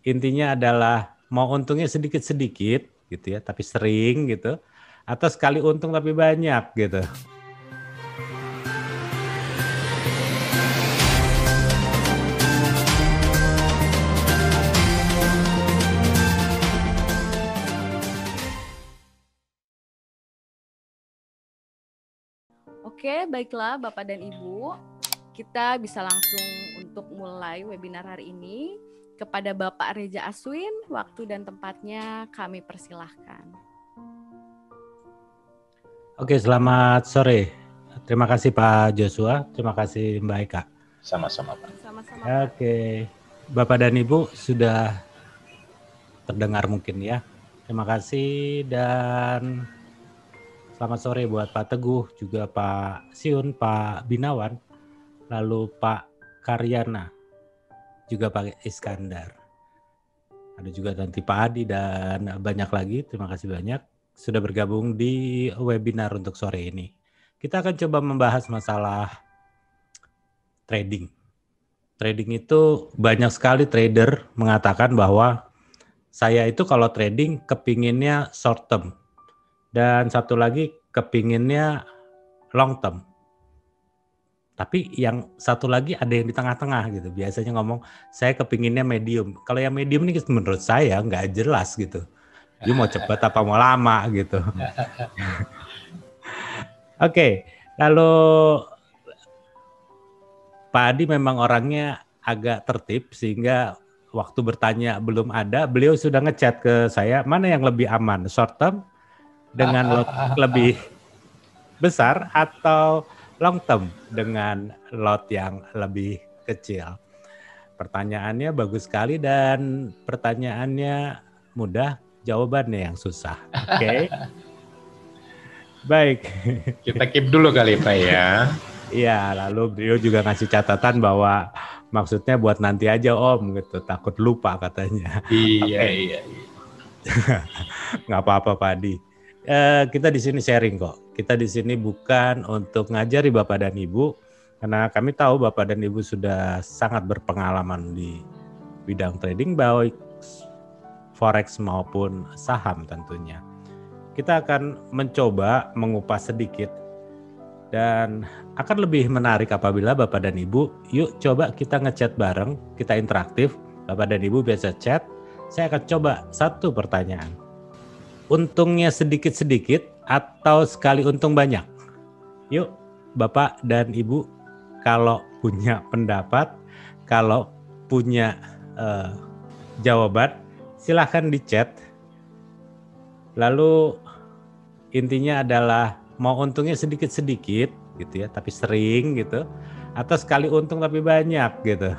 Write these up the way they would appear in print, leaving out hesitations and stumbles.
intinya adalah mau untungnya sedikit-sedikit gitu ya, tapi sering gitu, atau sekali untung tapi banyak gitu. Oke, baiklah Bapak dan Ibu. Kita bisa langsung untuk mulai webinar hari ini. Kepada Bapak Reja Aswin, waktu dan tempatnya kami persilahkan. Oke, selamat sore. Terima kasih Pak Joshua, terima kasih Mbak Eka. Sama-sama Pak. Sama-sama Pak. Oke, Bapak dan Ibu sudah terdengar mungkin ya. Terima kasih dan selamat sore buat Pak Teguh, juga Pak Siun, Pak Binawan, lalu Pak Karyana, juga Pak Iskandar. Ada juga nanti Pak Adi dan banyak lagi. Terima kasih banyak sudah bergabung di webinar untuk sore ini. Kita akan coba membahas masalah trading. Trading itu banyak sekali trader mengatakan bahwa saya itu kalau trading kepinginnya short term. Dan satu lagi kepinginnya long term. Tapi yang satu lagi ada yang di tengah-tengah gitu. Biasanya ngomong saya kepinginnya medium. Kalau yang medium ini menurut saya nggak jelas gitu. Dia mau cepat apa mau lama gitu. Oke, lalu Pak Adi memang orangnya agak tertib sehingga waktu bertanya belum ada, beliau sudah ngechat ke saya mana yang lebih aman, short term dengan lot lebih besar atau long term dengan lot yang lebih kecil. Pertanyaannya bagus sekali dan pertanyaannya mudah, jawabannya yang susah. Oke. Baik. Kita keep dulu kali Pak ya. Iya, lalu beliau juga ngasih catatan bahwa maksudnya buat nanti aja Om gitu, takut lupa katanya. Iya, Okay. iya. Nggak apa-apa Pak Adi. Kita di sini sharing kok. Kita di sini bukan untuk ngajari Bapak dan Ibu, karena kami tahu Bapak dan Ibu sudah sangat berpengalaman di bidang trading baik forex maupun saham tentunya. Kita akan mencoba mengupas sedikit dan akan lebih menarik apabila Bapak dan Ibu, yuk coba kita ngechat bareng, kita interaktif. Bapak dan Ibu biasa chat. Saya akan coba satu pertanyaan. Untungnya sedikit-sedikit atau sekali untung banyak? Yuk Bapak dan Ibu kalau punya pendapat, kalau punya jawaban, silahkan di chat. Lalu intinya adalah mau untungnya sedikit-sedikit gitu ya, tapi sering gitu, atau sekali untung tapi banyak gitu.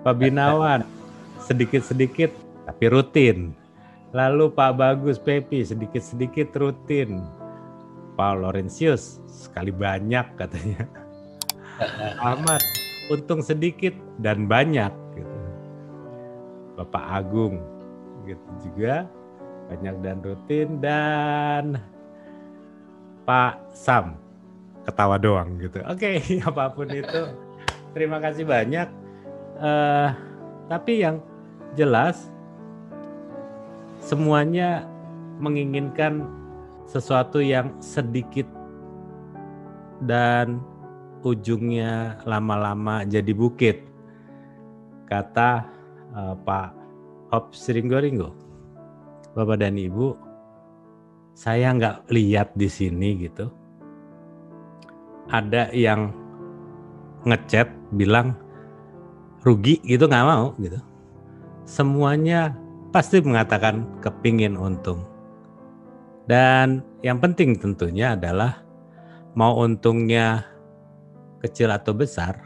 Pak Binawan sedikit-sedikit tapi rutin. Lalu Pak Bagus Pepi sedikit-sedikit rutin. Pak Laurentius sekali banyak katanya. Ahmad untung sedikit dan banyak gitu. Bapak Agung gitu juga banyak dan rutin, dan Pak Sam ketawa doang gitu. Oke, apapun itu terima kasih banyak. Tapi yang jelas semuanya menginginkan sesuatu yang sedikit dan ujungnya lama-lama jadi bukit, kata Pak Hop Ringo. Bapak dan Ibu, saya nggak lihat di sini gitu ada yang ngechat bilang rugi gitu, nggak mau gitu. Semuanya pasti mengatakan kepingin untung. Dan yang penting tentunya adalah mau untungnya kecil atau besar,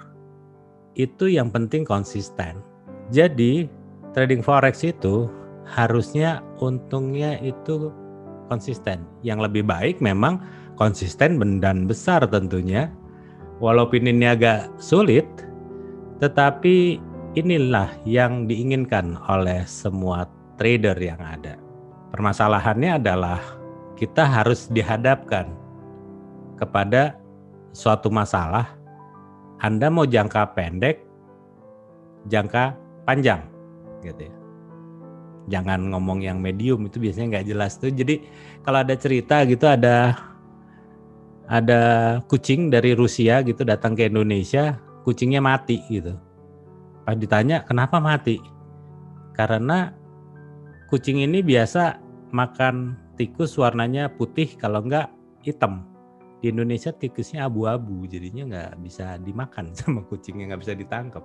itu yang penting konsisten. Jadi trading forex itu harusnya untungnya itu konsisten. Yang lebih baik memang konsisten dan besar tentunya. Walaupun ini agak sulit, tetapi inilah yang diinginkan oleh semua trader yang ada. Permasalahannya adalah kita harus dihadapkan kepada suatu masalah. Anda mau jangka pendek, jangka panjang. gitu ya. Jangan ngomong yang medium, itu biasanya nggak jelas tuh. Jadi kalau ada cerita gitu, ada kucing dari Rusia gitu datang ke Indonesia, kucingnya mati gitu. Pas ditanya kenapa mati, karena kucing ini biasa makan tikus warnanya putih, kalau enggak hitam. Di Indonesia tikusnya abu-abu, jadinya nggak bisa dimakan sama kucingnya, nggak bisa ditangkap.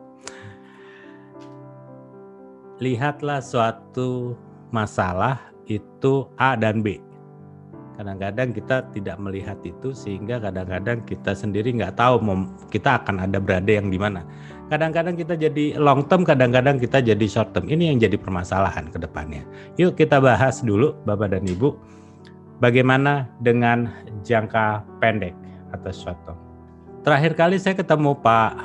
Lihatlah suatu masalah itu A dan B. Kadang-kadang kita tidak melihat itu, sehingga kadang-kadang kita sendiri nggak tahu kita akan ada berada yang di mana. Kadang-kadang kita jadi long term, kadang-kadang kita jadi short term. Ini yang jadi permasalahan ke depannya. Yuk kita bahas dulu Bapak dan Ibu, bagaimana dengan jangka pendek atau short term. Terakhir kali saya ketemu Pak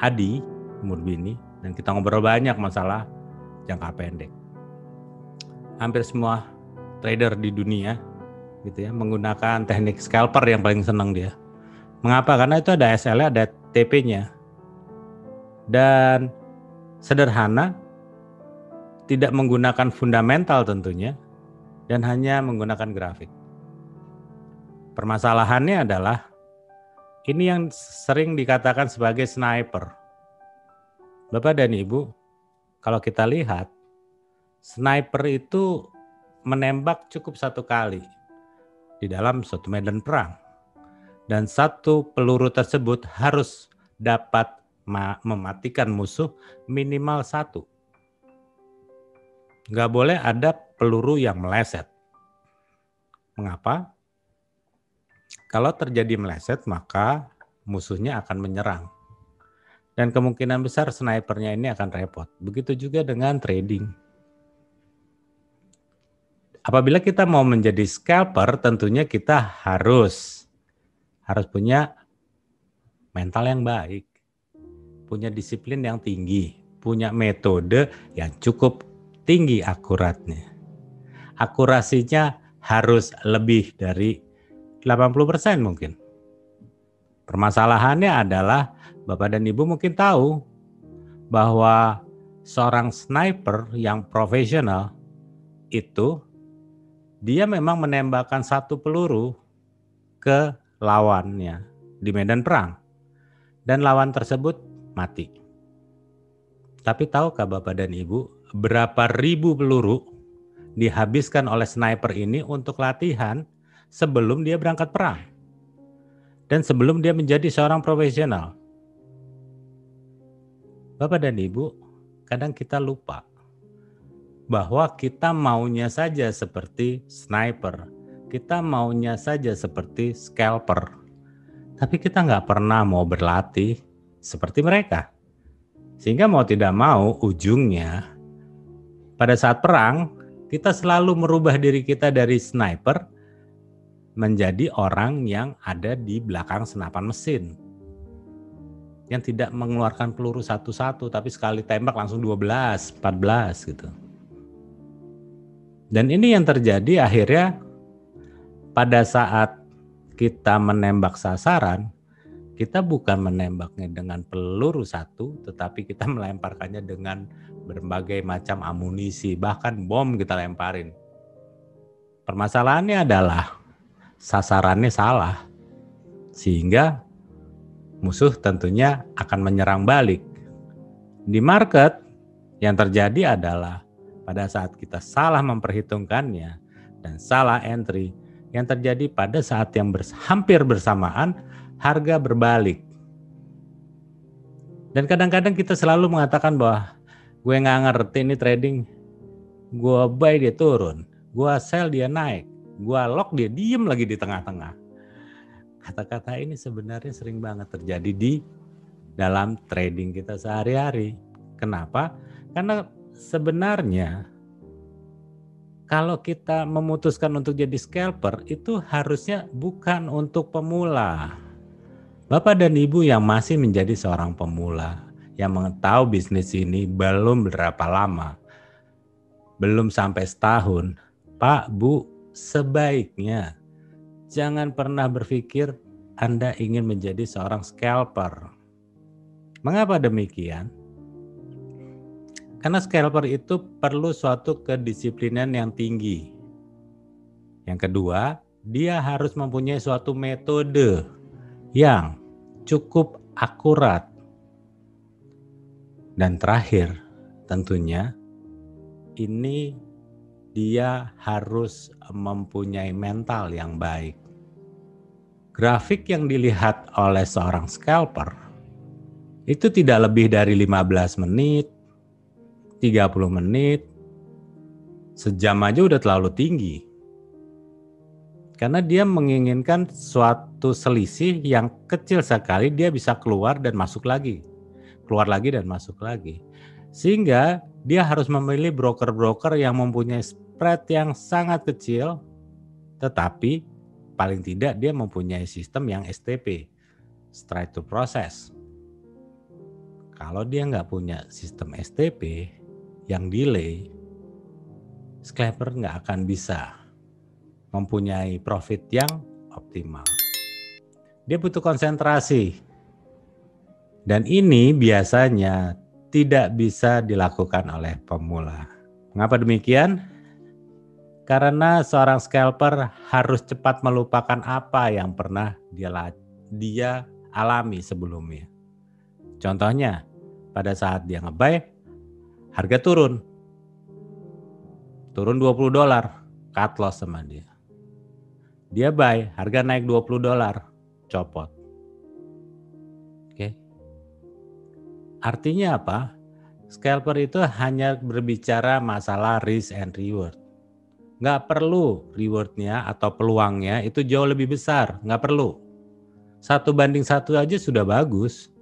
Adi Murbini dan kita ngobrol banyak masalah jangka pendek. Hampir semua trader di dunia gitu ya menggunakan teknik scalper yang paling senang dia. Mengapa? Karena itu ada SL-nya, ada TP-nya. Dan sederhana, tidak menggunakan fundamental tentunya, dan hanya menggunakan grafik. Permasalahannya adalah ini yang sering dikatakan sebagai sniper. Bapak dan Ibu, kalau kita lihat, sniper itu menembak cukup satu kali di dalam suatu medan perang. Dan satu peluru tersebut harus dapat mematikan musuh minimal satu. Nggak boleh ada peluru yang meleset. Mengapa? Kalau terjadi meleset, maka musuhnya akan menyerang. Dan kemungkinan besar snipernya ini akan repot. Begitu juga dengan trading. Apabila kita mau menjadi scalper, tentunya kita harus punya mental yang baik, punya disiplin yang tinggi, punya metode yang cukup tinggi akuratnya. Akurasinya harus lebih dari 80% mungkin. Permasalahannya adalah Bapak dan Ibu mungkin tahu bahwa seorang sniper yang profesional itu dia memang menembakkan satu peluru ke lawannya di medan perang dan lawan tersebut mati. Tapi tahukah Bapak dan Ibu berapa ribu peluru dihabiskan oleh sniper ini untuk latihan sebelum dia berangkat perang dan sebelum dia menjadi seorang profesional? Bapak dan Ibu, kadang kita lupa bahwa kita maunya saja seperti sniper, kita maunya saja seperti scalper, tapi kita nggak pernah mau berlatih seperti mereka. Sehingga mau tidak mau ujungnya pada saat perang kita selalu merubah diri kita dari sniper menjadi orang yang ada di belakang senapan mesin, yang tidak mengeluarkan peluru satu-satu, tapi sekali tembak langsung 12, 14 gitu. Dan ini yang terjadi akhirnya pada saat kita menembak sasaran, kita bukan menembaknya dengan peluru satu, tetapi kita melemparkannya dengan berbagai macam amunisi, bahkan bom kita lemparin. Permasalahannya adalah sasarannya salah, sehingga musuh tentunya akan menyerang balik. Di market yang terjadi adalah pada saat kita salah memperhitungkannya dan salah entry, yang terjadi pada saat yang hampir bersamaan harga berbalik. Dan kadang-kadang kita selalu mengatakan bahwa gue nggak ngerti ini trading, gue buy dia turun, gue sell dia naik, gue lock dia diem lagi di tengah-tengah. Kata-kata ini sebenarnya sering banget terjadi di dalam trading kita sehari-hari. Kenapa? Karena sebenarnya kalau kita memutuskan untuk jadi scalper itu harusnya bukan untuk pemula. Bapak dan Ibu yang masih menjadi seorang pemula, yang mengetahui bisnis ini belum berapa lama, belum sampai setahun, Pak, Bu, sebaiknya jangan pernah berpikir Anda ingin menjadi seorang scalper. Mengapa demikian? Karena scalper itu perlu suatu kedisiplinan yang tinggi. Yang kedua, dia harus mempunyai suatu metode yang cukup akurat. Dan terakhir, tentunya ini dia harus mempunyai mental yang baik. Grafik yang dilihat oleh seorang scalper itu tidak lebih dari 15 menit, 30 menit, sejam aja udah terlalu tinggi. Karena dia menginginkan suatu selisih yang kecil sekali, dia bisa keluar dan masuk lagi. Keluar lagi dan masuk lagi. Sehingga dia harus memilih broker-broker yang mempunyai spread yang sangat kecil, tetapi paling tidak dia mempunyai sistem yang STP, straight to process. Kalau dia nggak punya sistem STP yang delay, scalper nggak akan bisa mempunyai profit yang optimal. Dia butuh konsentrasi. Dan ini biasanya tidak bisa dilakukan oleh pemula. Mengapa demikian? Karena seorang scalper harus cepat melupakan apa yang pernah dia alami sebelumnya. Contohnya, pada saat dia nge-buy, harga turun. Turun $20, cut loss sama dia. Dia buy, harga naik $20, copot. Oke. Artinya apa? Scalper itu hanya berbicara masalah risk and reward. Nggak perlu rewardnya atau peluangnya itu jauh lebih besar. Nggak perlu. 1:1 aja sudah bagus.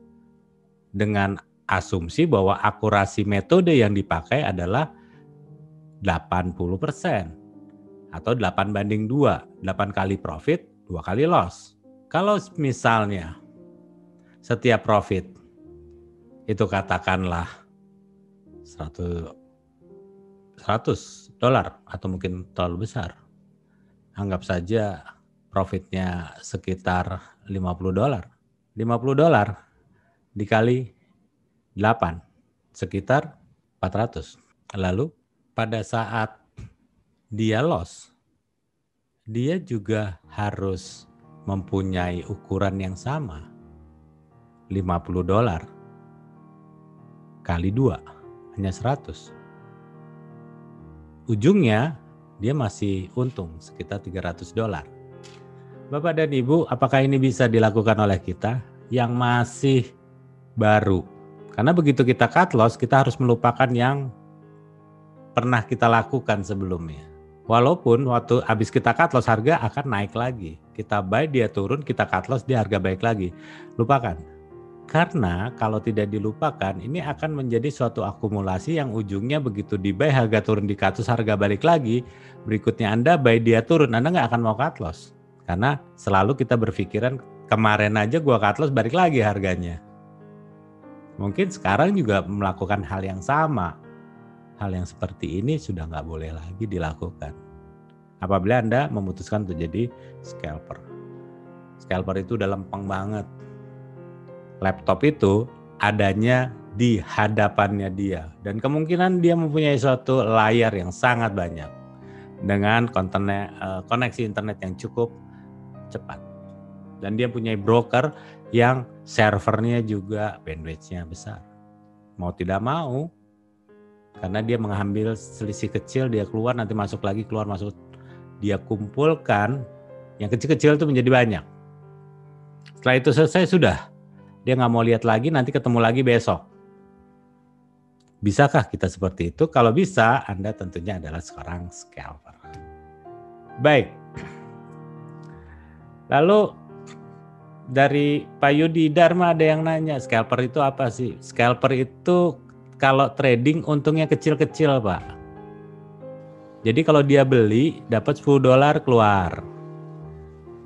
Dengan asumsi bahwa akurasi metode yang dipakai adalah 80%. Atau 8:2. 8 kali profit, 2 kali loss. Kalau misalnya setiap profit itu katakanlah $100 atau mungkin terlalu besar. Anggap saja profitnya sekitar $50. $50 dikali 8 sekitar 400. Lalu pada saat dia loss, dia juga harus mempunyai ukuran yang sama. $50 kali 2 hanya 100. Ujungnya dia masih untung sekitar $300. Bapak dan Ibu, apakah ini bisa dilakukan oleh kita yang masih baru? Karena begitu kita cut loss, kita harus melupakan yang pernah kita lakukan sebelumnya. Walaupun waktu habis kita cut loss harga akan naik lagi. Kita buy, dia turun, kita cut loss, dia harga baik lagi. Lupakan. Karena kalau tidak dilupakan, ini akan menjadi suatu akumulasi yang ujungnya begitu di buy, harga turun di cut loss, harga balik lagi. Berikutnya Anda buy, dia turun, Anda nggak akan mau cut loss. Karena selalu kita berpikiran kemarin aja gua cut loss, balik lagi harganya. Mungkin sekarang juga melakukan hal yang sama. Hal yang seperti ini sudah nggak boleh lagi dilakukan. Apabila Anda memutuskan untuk jadi scalper. Scalper itu udah lempeng banget. Laptop itu adanya di hadapannya dia. Dan kemungkinan dia mempunyai suatu layar yang sangat banyak. Dengan koneksi internet yang cukup cepat. Dan dia punya broker yang servernya juga bandwidth-nya besar. Mau tidak mau, karena dia mengambil selisih kecil, dia keluar, nanti masuk lagi, keluar masuk. Dia kumpulkan, yang kecil-kecil itu menjadi banyak. Setelah itu selesai sudah. Dia nggak mau lihat lagi, nanti ketemu lagi besok. Bisakah kita seperti itu? Kalau bisa, Anda tentunya adalah seorang scalper. Baik. Lalu dari Pak Yudi Dharma ada yang nanya, scalper itu apa sih? Scalper itu kalau trading untungnya kecil-kecil, Pak. Jadi kalau dia beli dapat $10 keluar.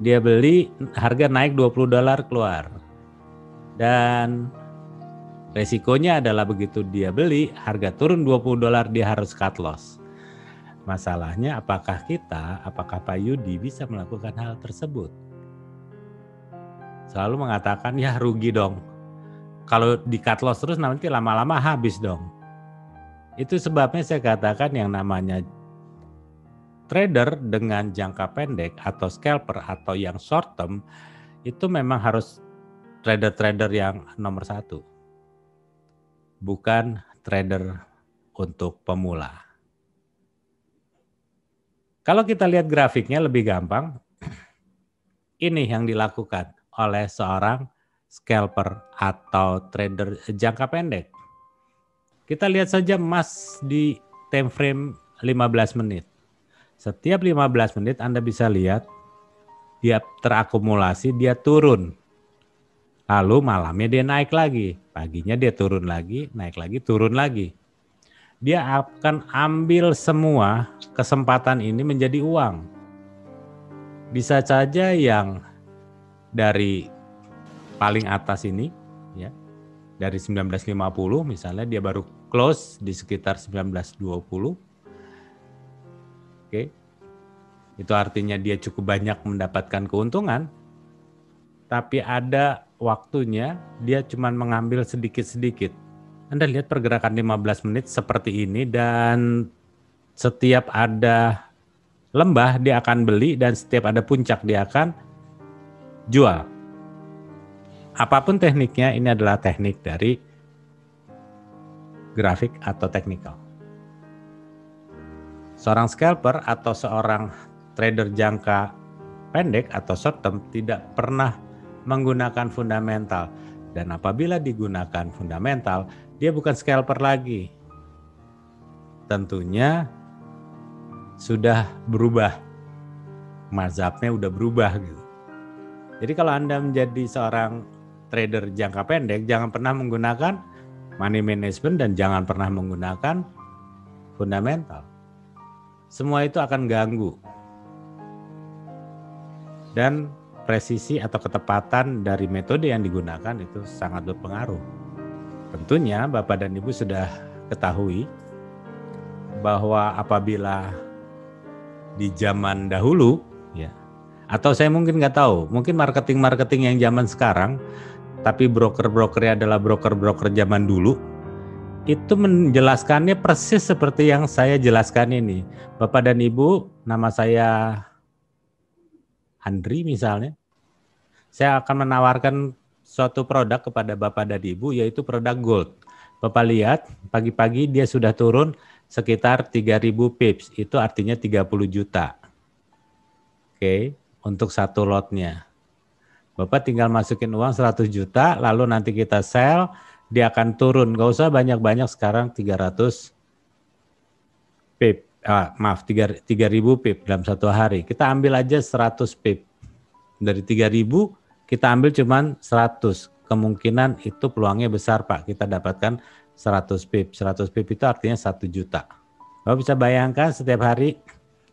Dia beli harga naik $20 keluar. Dan resikonya adalah begitu dia beli harga turun $20 dia harus cut loss. Masalahnya apakah Pak Yudi bisa melakukan hal tersebut? Selalu mengatakan ya rugi dong. Kalau di cut loss terus nanti lama-lama habis dong. Itu sebabnya saya katakan yang namanya trader dengan jangka pendek atau scalper atau yang short term itu memang harus trader-trader yang nomor 1. Bukan trader untuk pemula. Kalau kita lihat grafiknya lebih gampang, ini yang dilakukan oleh seorang scalper atau trader jangka pendek. Kita lihat saja emas di time frame 15 menit. Setiap 15 menit Anda bisa lihat dia terakumulasi, dia turun. Lalu malamnya dia naik lagi, paginya dia turun lagi, naik lagi, turun lagi. Dia akan ambil semua kesempatan ini menjadi uang. Bisa saja yang dari paling atas ini, ya, dari 1950 misalnya dia baru close di sekitar 1920. Oke. Itu artinya dia cukup banyak mendapatkan keuntungan. Tapi ada waktunya dia cuma mengambil sedikit-sedikit. Anda lihat pergerakan 15 menit seperti ini dan setiap ada lembah dia akan beli dan setiap ada puncak dia akan jual. Apapun tekniknya, ini adalah teknik dari grafik atau technical. Seorang scalper atau seorang trader jangka pendek atau short term tidak pernah menggunakan fundamental. Dan apabila digunakan fundamental, dia bukan scalper lagi. Tentunya sudah berubah. Mazhabnya udah berubah gitu. Jadi kalau Anda menjadi seorang trader jangka pendek, jangan pernah menggunakan money management dan jangan pernah menggunakan fundamental. Semua itu akan ganggu. Dan presisi atau ketepatan dari metode yang digunakan itu sangat berpengaruh. Tentunya Bapak dan Ibu sudah ketahui bahwa apabila di zaman dahulu, ya, atau saya mungkin nggak tahu, mungkin marketing yang zaman sekarang, tapi broker-brokernya adalah broker-broker zaman dulu, itu menjelaskannya persis seperti yang saya jelaskan ini. Bapak dan Ibu, nama saya Andri misalnya, saya akan menawarkan suatu produk kepada Bapak dan Ibu, yaitu produk gold. Bapak lihat, pagi-pagi dia sudah turun sekitar 3.000 pips, itu artinya 30 juta. Oke, untuk satu lotnya. Bapak tinggal masukin uang 100 juta, lalu nanti kita sell, dia akan turun. Gak usah banyak-banyak sekarang 300 pip. 3.000 pip dalam satu hari. Kita ambil aja 100 pip. Dari 3.000 kita ambil cuman 100. Kemungkinan itu peluangnya besar Pak. Kita dapatkan 100 pip. 100 pip itu artinya 1 juta. Bapak bisa bayangkan setiap hari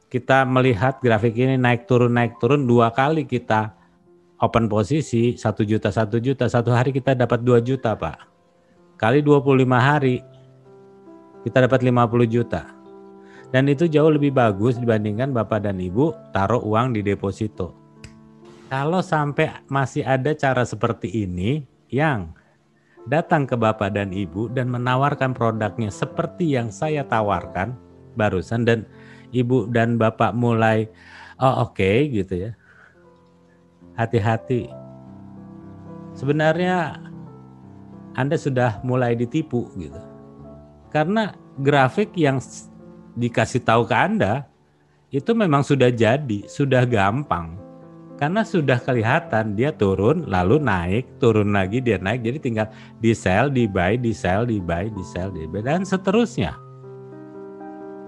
kita melihat grafik ini naik turun 2 kali kita open posisi 1 juta, 1 juta. Satu hari kita dapat 2 juta Pak. Kali 25 hari kita dapat 50 juta. Dan itu jauh lebih bagus dibandingkan Bapak dan Ibu taruh uang di deposito. Kalau sampai masih ada cara seperti ini yang datang ke Bapak dan Ibu dan menawarkan produknya seperti yang saya tawarkan barusan dan Ibu dan Bapak mulai oke, gitu ya. Hati-hati. Sebenarnya Anda sudah mulai ditipu gitu. Karena grafik yang dikasih tahu ke Anda itu memang sudah jadi, sudah gampang. Karena sudah kelihatan dia turun, lalu naik, turun lagi, dia naik. Jadi tinggal di sell, di buy, di sell, di buy, di sell, di buy, dan seterusnya.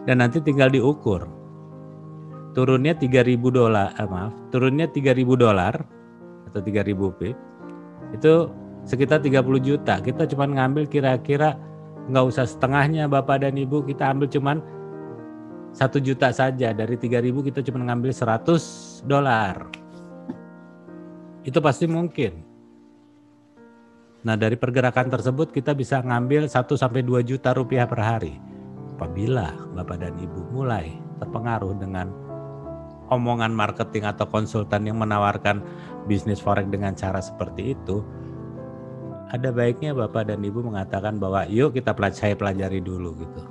Dan nanti tinggal diukur. Turunnya $3.000, turunnya $3.000 atau 3.000 pip. Itu sekitar 30 juta. Kita cuma ngambil kira-kira nggak usah setengahnya Bapak dan Ibu, kita ambil cuman 1 juta saja. Dari 3.000 kita cuma ngambil $100. Itu pasti mungkin. Nah, dari pergerakan tersebut kita bisa ngambil 1-2 juta rupiah per hari. Apabila Bapak dan Ibu mulai terpengaruh dengan omongan marketing atau konsultan yang menawarkan bisnis forex dengan cara seperti itu, ada baiknya Bapak dan Ibu mengatakan bahwa yuk kita pelajari dulu gitu.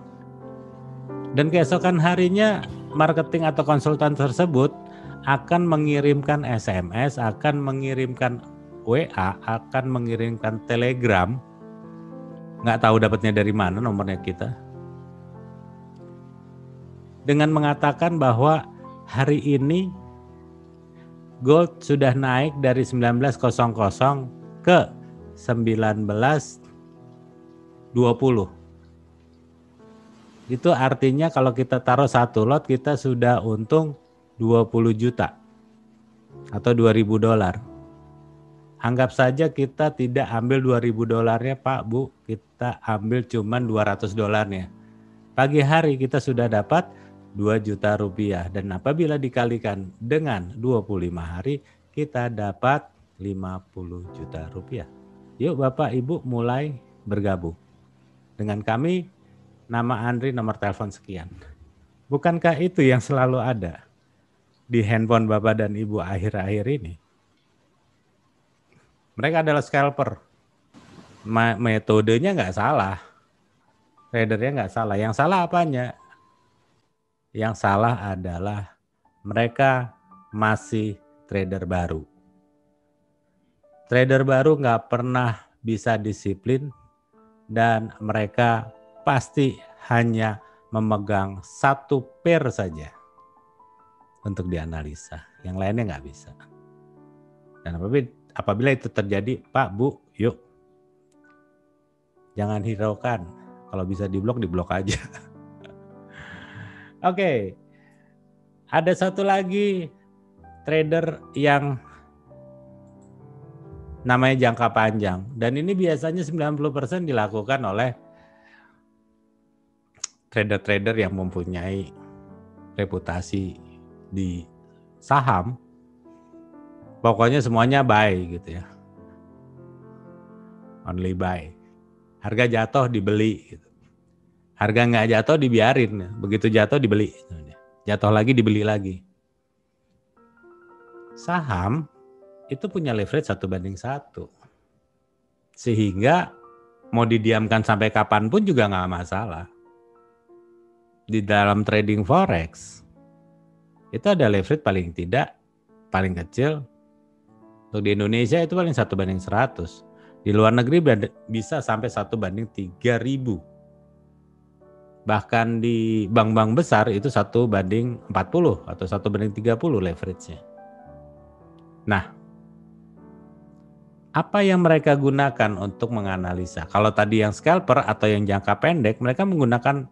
Dan keesokan harinya marketing atau konsultan tersebut akan mengirimkan SMS, akan mengirimkan WA, akan mengirimkan Telegram. Nggak tahu dapatnya dari mana nomornya kita. Dengan mengatakan bahwa hari ini gold sudah naik dari 19.00 ke 19.20. Itu artinya kalau kita taruh satu lot kita sudah untung 20 juta atau 2.000 dolar. Anggap saja kita tidak ambil 2.000 dolarnya Pak Bu, kita ambil cuman 200 dolarnya. Pagi hari kita sudah dapat 2 juta rupiah dan apabila dikalikan dengan 25 hari kita dapat 50 juta rupiah. Yuk Bapak Ibu mulai bergabung dengan kami. Nama Andri, nomor telepon sekian. Bukankah itu yang selalu ada di handphone Bapak dan Ibu akhir-akhir ini? Mereka adalah scalper. Metodenya nggak salah. Tradernya nggak salah. Yang salah apanya? Yang salah adalah mereka masih trader baru. Trader baru nggak pernah bisa disiplin dan mereka pasti hanya memegang satu pair saja untuk dianalisa. Yang lainnya nggak bisa. Dan apabila itu terjadi, Pak, Bu, yuk. Jangan hiraukan. Kalau bisa diblok aja. Oke. Ada satu lagi trader yang namanya jangka panjang. Dan ini biasanya 90% dilakukan oleh trader-trader yang mempunyai reputasi di saham. Pokoknya semuanya buy gitu ya. Only buy. Harga jatuh dibeli gitu. Harga nggak jatuh dibiarin. Begitu jatuh dibeli. Jatuh lagi dibeli lagi. Saham itu punya leverage 1:1. Sehingga mau didiamkan sampai kapanpun juga nggak masalah. Di dalam trading forex itu ada leverage paling kecil. Untuk di Indonesia itu paling 1:100. Di luar negeri bisa sampai 1:3000. Bahkan di bank-bank besar itu 1:40 atau 1:30 leverage-nya. Nah, apa yang mereka gunakan untuk menganalisa? Kalau tadi yang scalper atau yang jangka pendek, mereka menggunakan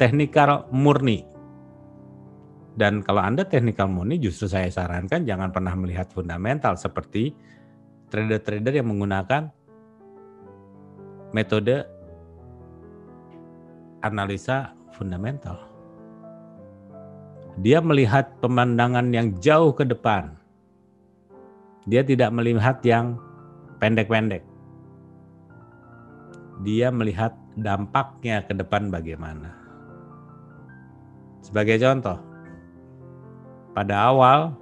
technical murni. Dan kalau Anda technical murni, justru saya sarankan jangan pernah melihat fundamental seperti trader-trader yang menggunakan metode analisa fundamental. Dia melihat pemandangan yang jauh ke depan. Dia tidak melihat yang pendek-pendek. Dia melihat dampaknya ke depan bagaimana. Sebagai contoh, pada awal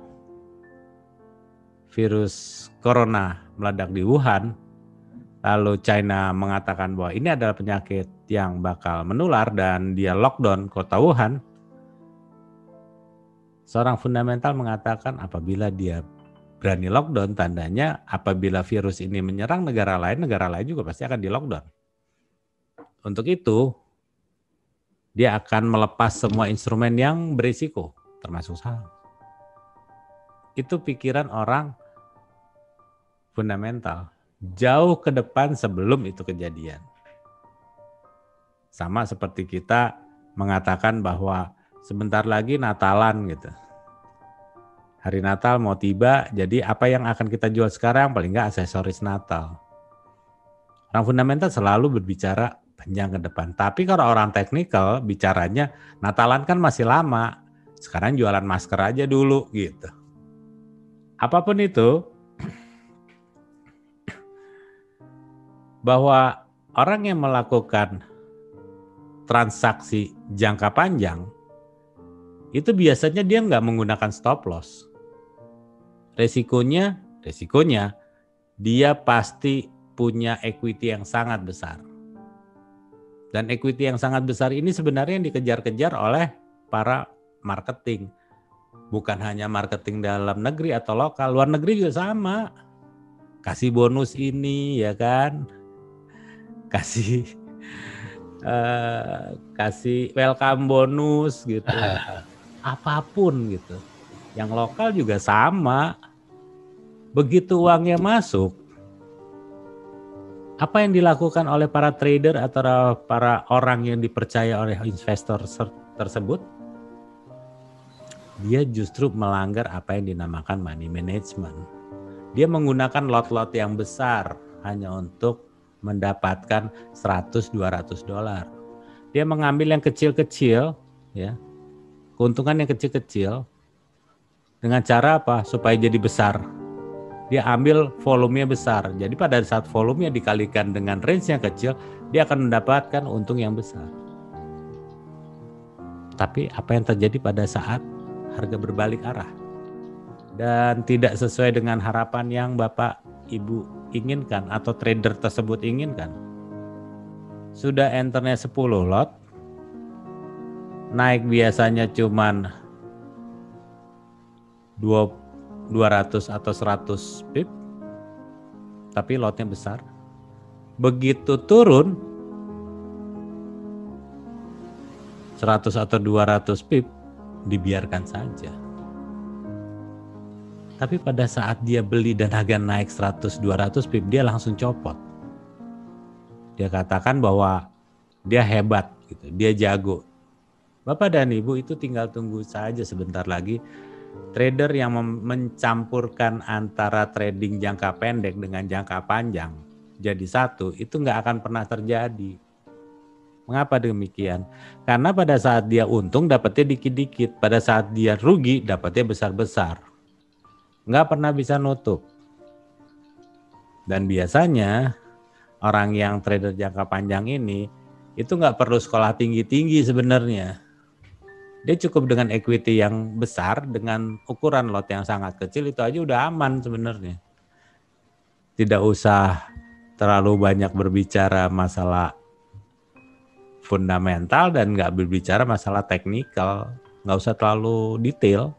virus corona meledak di Wuhan, lalu China mengatakan bahwa ini adalah penyakit yang bakal menular dan dia lockdown kota Wuhan. Seorang fundamental mengatakan apabila dia berani lockdown, tandanya apabila virus ini menyerang negara lain juga pasti akan di lockdown. Untuk itu, dia akan melepas semua instrumen yang berisiko, termasuk saham. Itu pikiran orang fundamental, jauh ke depan sebelum itu kejadian. Sama seperti kita mengatakan bahwa sebentar lagi Natalan gitu. Hari Natal mau tiba, jadi apa yang akan kita jual sekarang? Paling nggak aksesoris Natal. Orang fundamental selalu berbicara panjang ke depan. Tapi kalau orang teknikal bicaranya Natalan kan masih lama. Sekarang jualan masker aja dulu gitu. Apapun itu, bahwa orang yang melakukan transaksi jangka panjang itu biasanya dia nggak menggunakan stop loss. Resikonya dia pasti punya equity yang sangat besar. Dan equity yang sangat besar ini sebenarnya yang dikejar-kejar oleh para marketing. Bukan hanya marketing dalam negeri atau lokal, luar negeri juga sama. Kasih bonus ini ya kan, kasih welcome bonus gitu, apapun gitu. Yang lokal juga sama. Begitu uangnya masuk, apa yang dilakukan oleh para trader atau para orang yang dipercaya oleh investor tersebut? Dia justru melanggar apa yang dinamakan money management. Dia menggunakan lot-lot yang besar hanya untuk mendapatkan 100-200 dolar. Dia mengambil yang kecil-kecil, ya, keuntungan yang kecil-kecil dengan cara apa? Supaya jadi besar. Dia ambil volumenya besar. Jadi pada saat volumenya dikalikan dengan range yang kecil, dia akan mendapatkan untung yang besar. Tapi apa yang terjadi pada saat harga berbalik arah dan tidak sesuai dengan harapan yang Bapak Ibu inginkan atau trader tersebut inginkan? Sudah enternya 10 lot, naik biasanya cuman 200 atau 100 pip, tapi lotnya besar. Begitu turun 100 atau 200 pip, dibiarkan saja. Tapi pada saat dia beli dan harga naik 100-200 pip, dia langsung copot. Dia katakan bahwa dia hebat, gitu, dia jago. Bapak dan Ibu itu tinggal tunggu saja sebentar lagi. Trader yang mencampurkan antara trading jangka pendek dengan jangka panjang jadi satu, itu nggak akan pernah terjadi. Mengapa demikian? Karena pada saat dia untung dapatnya dikit-dikit, pada saat dia rugi dapatnya besar-besar. Nggak pernah bisa nutup. Dan biasanya orang yang trader jangka panjang ini itu nggak perlu sekolah tinggi-tinggi sebenarnya. Dia cukup dengan equity yang besar, dengan ukuran lot yang sangat kecil, itu aja udah aman sebenarnya. Tidak usah terlalu banyak berbicara masalah fundamental dan nggak berbicara masalah teknikal, nggak usah terlalu detail.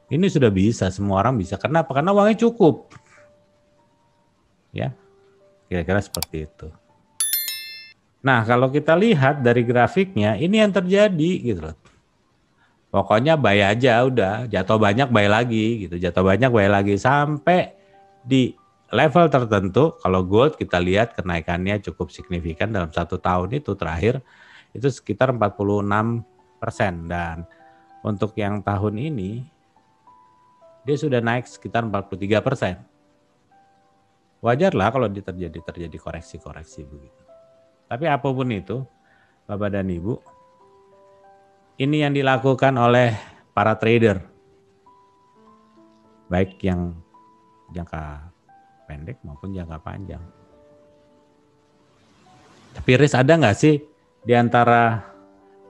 Ini sudah bisa, semua orang bisa. Kenapa? Karena uangnya cukup. Ya, kira-kira seperti itu. Nah, kalau kita lihat dari grafiknya, ini yang terjadi gitu loh. Pokoknya buy aja udah, jatuh banyak buy lagi gitu, jatuh banyak buy lagi sampai di level tertentu. Kalau gold kita lihat kenaikannya cukup signifikan dalam 1 tahun itu terakhir itu sekitar 46%, dan untuk yang tahun ini dia sudah naik sekitar 43%. Wajarlah kalau terjadi koreksi-koreksi begitu. Tapi apapun itu, Bapak dan Ibu, ini yang dilakukan oleh para trader, baik yang jangka pendek maupun jangka panjang. Tapi risk ada nggak sih di antara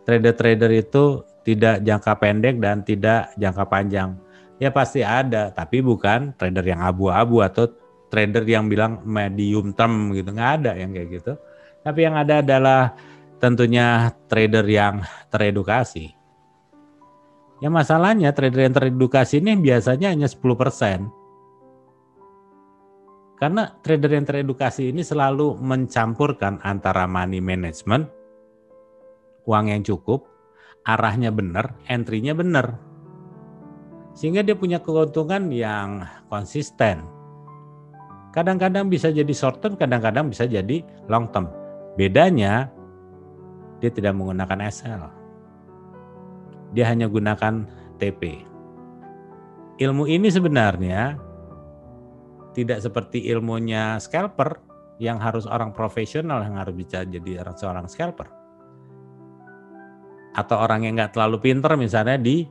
trader-trader itu tidak jangka pendek dan tidak jangka panjang? Ya pasti ada, tapi bukan trader yang abu-abu atau trader yang bilang medium term gitu, nggak ada yang kayak gitu. Tapi yang ada adalah tentunya trader yang teredukasi. Ya masalahnya trader yang teredukasi ini biasanya hanya 10%. Karena trader yang teredukasi ini selalu mencampurkan antara money management, uang yang cukup, arahnya benar, entry-nya benar. Sehingga dia punya keuntungan yang konsisten. Kadang-kadang bisa jadi short term, kadang-kadang bisa jadi long term. Bedanya, dia tidak menggunakan SL. Dia hanya gunakan TP. Ilmu ini sebenarnya tidak seperti ilmunya scalper yang harus orang profesional yang harus bisa jadi seorang scalper. Atau orang yang nggak terlalu pinter misalnya di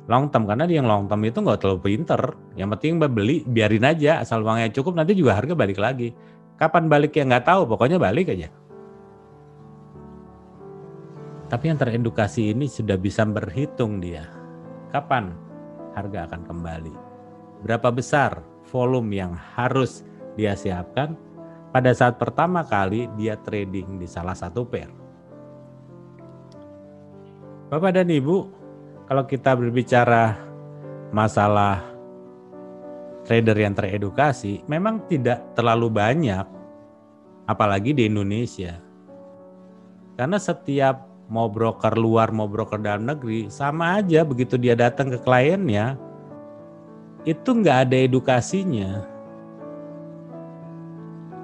long term, karena di yang long term itu nggak terlalu pinter. Yang penting beli, biarin aja, asal uangnya cukup, nanti juga harga balik lagi. Kapan baliknya nggak tahu, pokoknya balik aja. Tapi yang teredukasi ini sudah bisa berhitung dia. Kapan harga akan kembali? Berapa besar volume yang harus dia siapkan pada saat pertama kali dia trading di salah satu pair. Bapak dan Ibu, kalau kita berbicara masalah trader yang teredukasi, memang tidak terlalu banyak, apalagi di Indonesia. Karena setiap mau broker luar, mau broker dalam negeri, sama aja begitu dia datang ke kliennya, itu nggak ada edukasinya.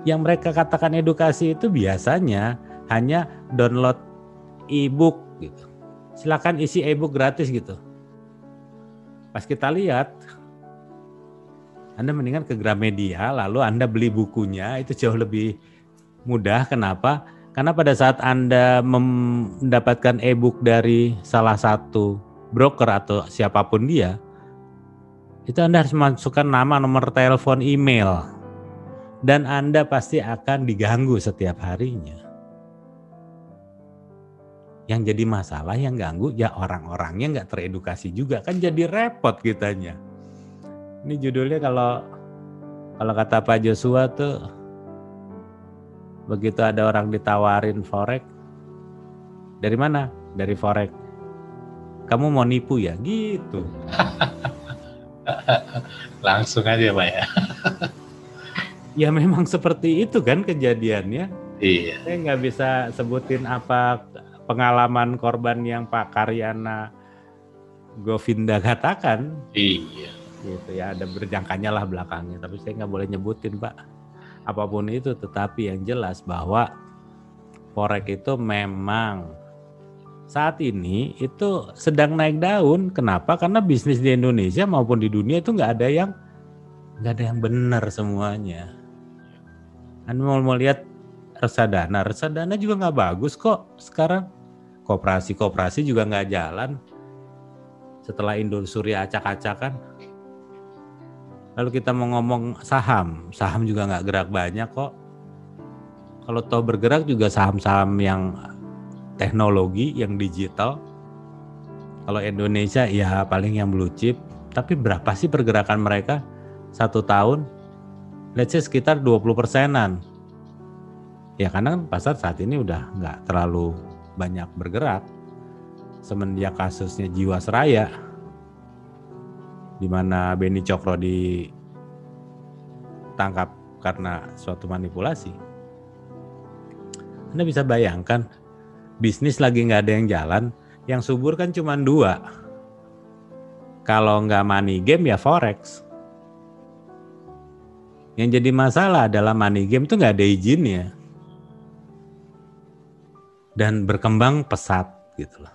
Yang mereka katakan edukasi itu biasanya hanya download e-book gitu. Silakan isi e-book gratis gitu. Pas kita lihat, Anda mendingan ke Gramedia, lalu Anda beli bukunya, itu jauh lebih mudah. Kenapa? Karena pada saat Anda mendapatkan e-book dari salah satu broker atau siapapun dia, itu Anda harus masukkan nama, nomor telepon, email. Dan Anda pasti akan diganggu setiap harinya. Yang jadi masalah, yang ganggu, ya orang-orangnya nggak teredukasi juga. Kan jadi repot kitanya. Ini judulnya kalau kata Pak Joshua tuh, begitu ada orang ditawarin forex, dari mana? Dari forex. Kamu mau nipu ya? Gitu. Langsung aja Pak ya. Ya memang seperti itu kan kejadiannya. Iya. Saya nggak bisa sebutin apa pengalaman korban yang Pak Karyana Govinda katakan. Iya. Gitu ya, ada berjangkanya lah belakangnya. Tapi saya nggak boleh nyebutin Pak. Apapun itu, tetapi yang jelas bahwa forex itu memang saat ini itu sedang naik daun. Kenapa? Karena bisnis di Indonesia maupun di dunia itu nggak ada yang benar semuanya. Anda mau lihat reksadana juga nggak bagus kok sekarang. Koperasi juga nggak jalan setelah Indosuria acak-acakan. Lalu kita mau ngomong saham juga nggak gerak banyak kok. Kalau toh bergerak juga saham-saham yang teknologi, yang digital. Kalau Indonesia ya paling yang blue chip. Tapi berapa sih pergerakan mereka satu tahun? Let's say sekitar 20%-an. Ya karena kan pasar saat ini udah nggak terlalu banyak bergerak. Semenjak kasusnya Jiwasraya, di mana Beni Cokro ditangkap karena suatu manipulasi. Anda bisa bayangkan, bisnis lagi nggak ada yang jalan, yang subur kan cuma 2. Kalau nggak money game ya forex. Yang jadi masalah adalah money game itu nggak ada izinnya. Dan berkembang pesat gitu loh.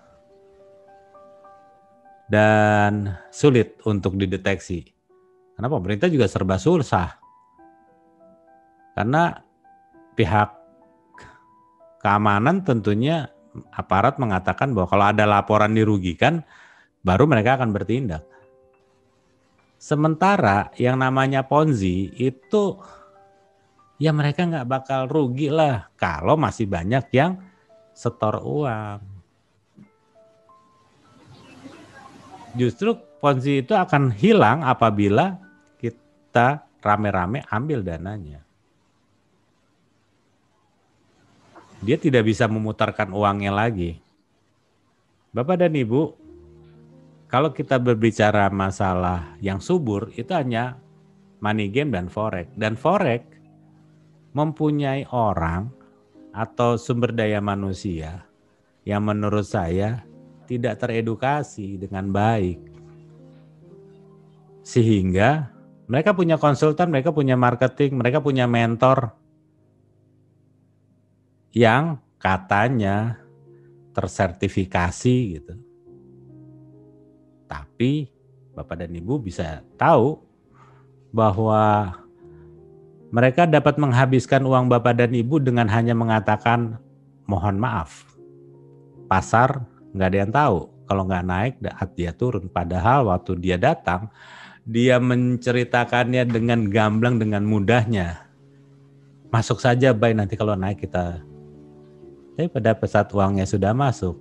Dan sulit untuk dideteksi. Karena pemerintah juga serba susah. Karena pihak keamanan tentunya aparat mengatakan bahwa kalau ada laporan dirugikan, baru mereka akan bertindak. Sementara yang namanya Ponzi itu ya mereka nggak bakal rugi lah kalau masih banyak yang setor uang. Justru Ponzi itu akan hilang apabila kita rame-rame ambil dananya. Dia tidak bisa memutarkan uangnya lagi. Bapak dan Ibu, kalau kita berbicara masalah yang subur, itu hanya money game dan forex. Dan forex mempunyai orang atau sumber daya manusia yang menurut saya tidak teredukasi dengan baik. Sehingga mereka punya konsultan, mereka punya marketing, mereka punya mentor yang katanya tersertifikasi gitu. Tapi Bapak dan Ibu bisa tahu bahwa mereka dapat menghabiskan uang Bapak dan Ibu dengan hanya mengatakan mohon maaf. Pasar nggak ada yang tahu. Kalau nggak naik, dia turun. Padahal waktu dia datang, dia menceritakannya dengan gamblang, dengan mudahnya. Masuk saja, baik nanti kalau naik kita. Tapi pada saat uangnya sudah masuk,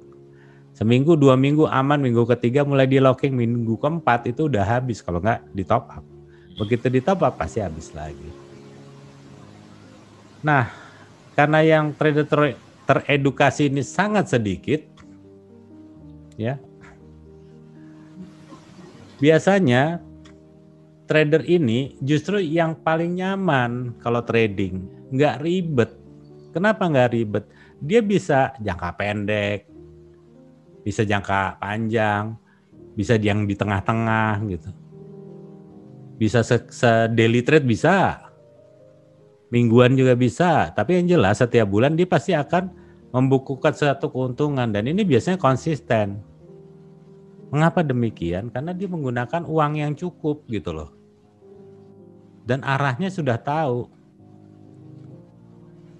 seminggu, 2 minggu aman, minggu ketiga mulai di locking, minggu keempat itu udah habis kalau nggak di top up. Begitu di top up pasti habis lagi. Nah, karena yang trader teredukasi ini sangat sedikit, ya. Biasanya trader ini justru yang paling nyaman kalau trading, nggak ribet. Kenapa nggak ribet? Dia bisa jangka pendek, bisa jangka panjang, bisa yang di tengah-tengah gitu. Bisa se-daily trade bisa, mingguan juga bisa. Tapi yang jelas setiap bulan dia pasti akan membukukan satu keuntungan dan ini biasanya konsisten. Mengapa demikian? Karena dia menggunakan uang yang cukup gitu loh. Dan arahnya sudah tahu.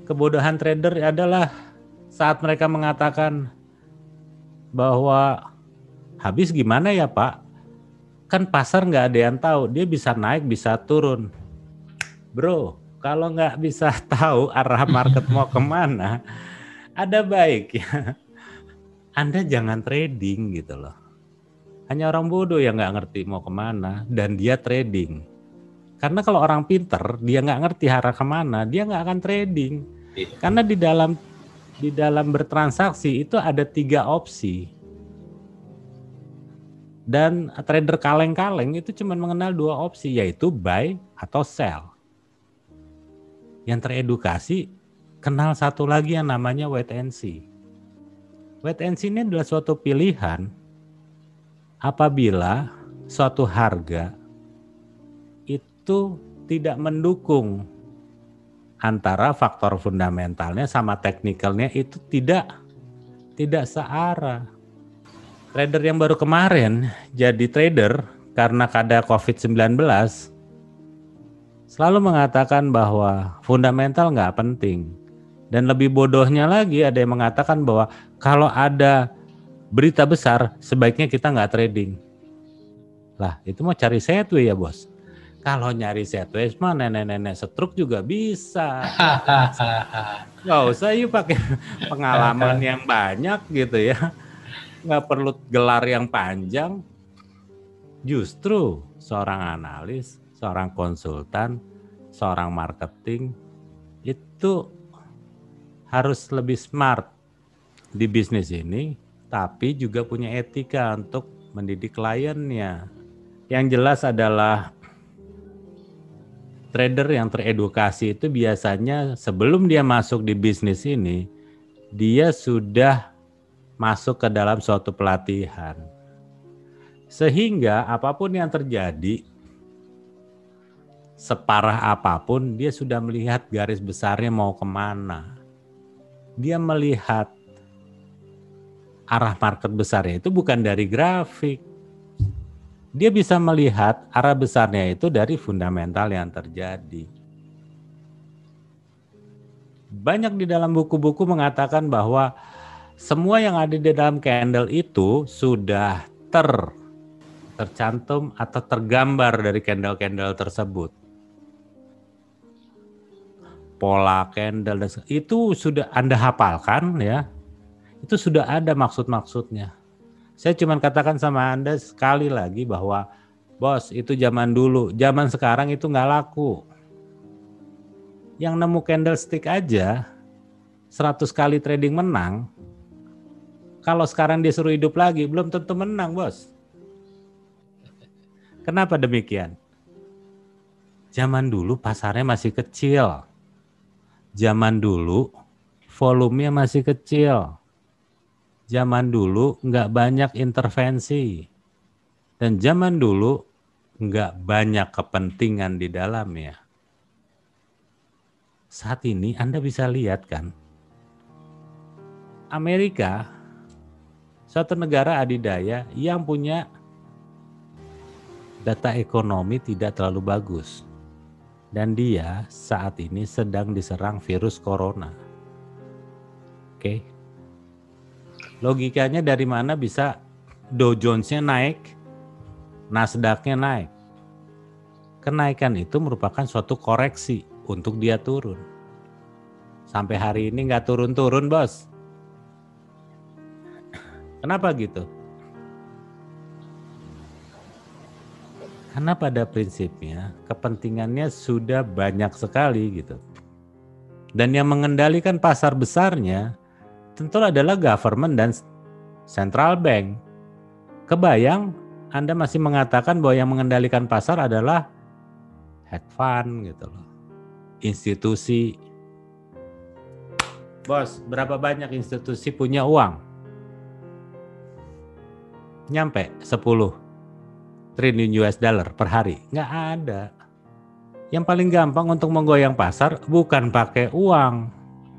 Kebodohan trader adalah saat mereka mengatakan bahwa habis gimana ya Pak? Kan pasar nggak ada yang tahu. Dia bisa naik, bisa turun. Bro, kalau nggak bisa tahu arah market mau kemana, ada baiknya Anda jangan trading gitu loh. Hanya orang bodoh yang nggak ngerti mau kemana dan dia trading. Karena kalau orang pinter dia nggak ngerti arah kemana, dia nggak akan trading. Karena di dalam bertransaksi itu ada 3 opsi. Dan trader kaleng-kaleng itu cuma mengenal 2 opsi, yaitu buy atau sell. Yang teredukasi kenal satu lagi yang namanya wait and see. Wait and see ini adalah suatu pilihan apabila suatu harga itu tidak mendukung antara faktor fundamentalnya sama teknikalnya itu tidak searah. Trader yang baru kemarin jadi trader karena ada COVID-19 selalu mengatakan bahwa fundamental nggak penting. Dan lebih bodohnya lagi ada yang mengatakan bahwa kalau ada berita besar sebaiknya kita nggak trading. Lah itu mau cari sideways ya bos. Kalau nyari sideways mah nenek-nenek stroke juga bisa. Nggak usah yuk pakai pengalaman yang banyak gitu ya. Nggak perlu gelar yang panjang. Justru seorang analis, seorang konsultan, seorang marketing itu harus lebih smart di bisnis ini, tapi juga punya etika untuk mendidik kliennya. Yang jelas adalah trader yang teredukasi itu biasanya sebelum dia masuk di bisnis ini, dia sudah masuk ke dalam suatu pelatihan. Sehingga apapun yang terjadi, separah apapun, dia sudah melihat garis besarnya mau kemana. Dia melihat arah market besarnya itu bukan dari grafik. Dia bisa melihat arah besarnya itu dari fundamental yang terjadi. Banyak di dalam buku-buku mengatakan bahwa semua yang ada di dalam candle itu sudah tercantum atau tergambar dari candle-candle tersebut. Pola candle itu sudah Anda hafalkan ya. Itu sudah ada maksud-maksudnya. Saya cuma katakan sama Anda sekali lagi bahwa bos itu zaman dulu, zaman sekarang itu nggak laku. Yang nemu candlestick aja 100 kali trading menang. Kalau sekarang disuruh hidup lagi belum tentu menang bos. Kenapa demikian? Zaman dulu pasarnya masih kecil. Zaman dulu volumenya masih kecil. Zaman dulu nggak banyak intervensi. Dan zaman dulu nggak banyak kepentingan di dalamnya. Saat ini Anda bisa lihat kan, Amerika, suatu negara adidaya yang punya data ekonomi tidak terlalu bagus. Dan dia saat ini sedang diserang virus corona. Oke. Logikanya dari mana bisa Dow Jones-nya naik, Nasdaq-nya naik? Kenaikan itu merupakan suatu koreksi untuk dia turun. Sampai hari ini nggak turun-turun, bos. Kenapa gitu? Karena pada prinsipnya kepentingannya sudah banyak sekali gitu. Dan yang mengendalikan pasar besarnya tentu adalah government dan central bank. kebayang Anda masih mengatakan bahwa yang mengendalikan pasar adalah hedge fund gitu loh. Institusi. Bos, berapa banyak institusi punya uang? Nyampe 10 triliun US dollar per hari? Nggak ada. Yang paling gampang untuk menggoyang pasar bukan pakai uang.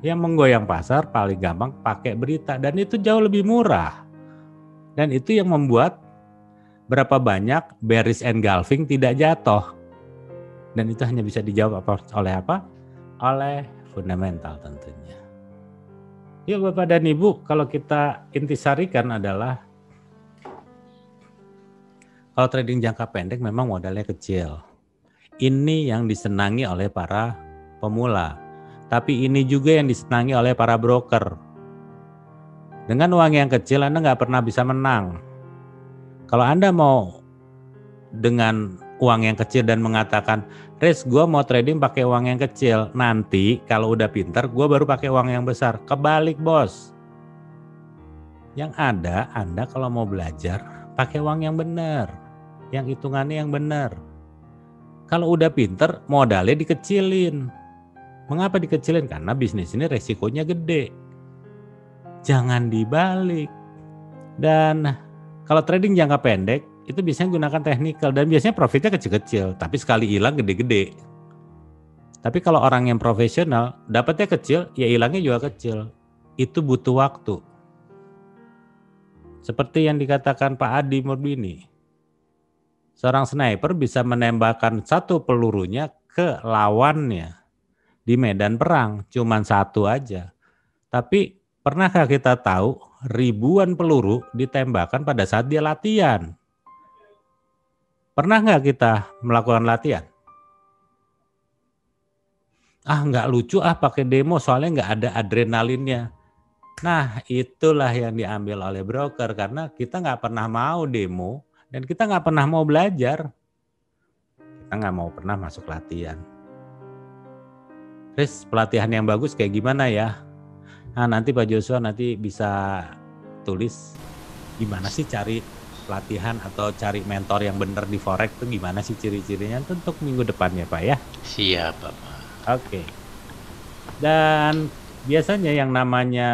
Yang menggoyang pasar paling gampang pakai berita. Dan itu jauh lebih murah. Dan itu yang membuat berapa banyak bearish engulfing tidak jatuh. Dan itu hanya bisa dijawab oleh apa? Oleh fundamental tentunya. Yuk Bapak dan Ibu, kalau kita intisarikan adalah kalau trading jangka pendek memang modalnya kecil. Ini yang disenangi oleh para pemula. Tapi ini juga yang disenangi oleh para broker. Dengan uang yang kecil Anda nggak pernah bisa menang. Kalau Anda mau dengan uang yang kecil dan mengatakan, Riz, gue mau trading pakai uang yang kecil. Nanti kalau udah pinter, gue baru pakai uang yang besar. Kebalik bos. Yang ada, Anda kalau mau belajar, pakai uang yang benar. Yang hitungannya yang benar. Kalau udah pinter, modalnya dikecilin. Mengapa dikecilin? Karena bisnis ini resikonya gede. Jangan dibalik. Dan kalau trading jangka pendek, itu biasanya gunakan technical dan biasanya profitnya kecil-kecil, tapi sekali hilang gede-gede. Tapi kalau orang yang profesional, dapatnya kecil, ya hilangnya juga kecil. Itu butuh waktu. Seperti yang dikatakan Pak Adi Murbini, seorang sniper bisa menembakkan satu pelurunya ke lawannya di medan perang, cuman satu aja. Tapi pernahkah kita tahu ribuan peluru ditembakkan pada saat dia latihan? Pernah nggak kita melakukan latihan? Nggak lucu pakai demo soalnya nggak ada adrenalinnya. Nah itulah yang diambil oleh broker karena kita nggak pernah mau demo dan kita nggak pernah mau belajar. Kita nggak mau pernah masuk latihan. Terus pelatihan yang bagus kayak gimana ya? Nah nanti Pak Joshua nanti bisa tulis gimana sih cari pelatihan atau cari mentor yang benar di forex itu gimana sih ciri-cirinya untuk minggu depan ya Pak ya? Siap Pak. Oke. Dan biasanya yang namanya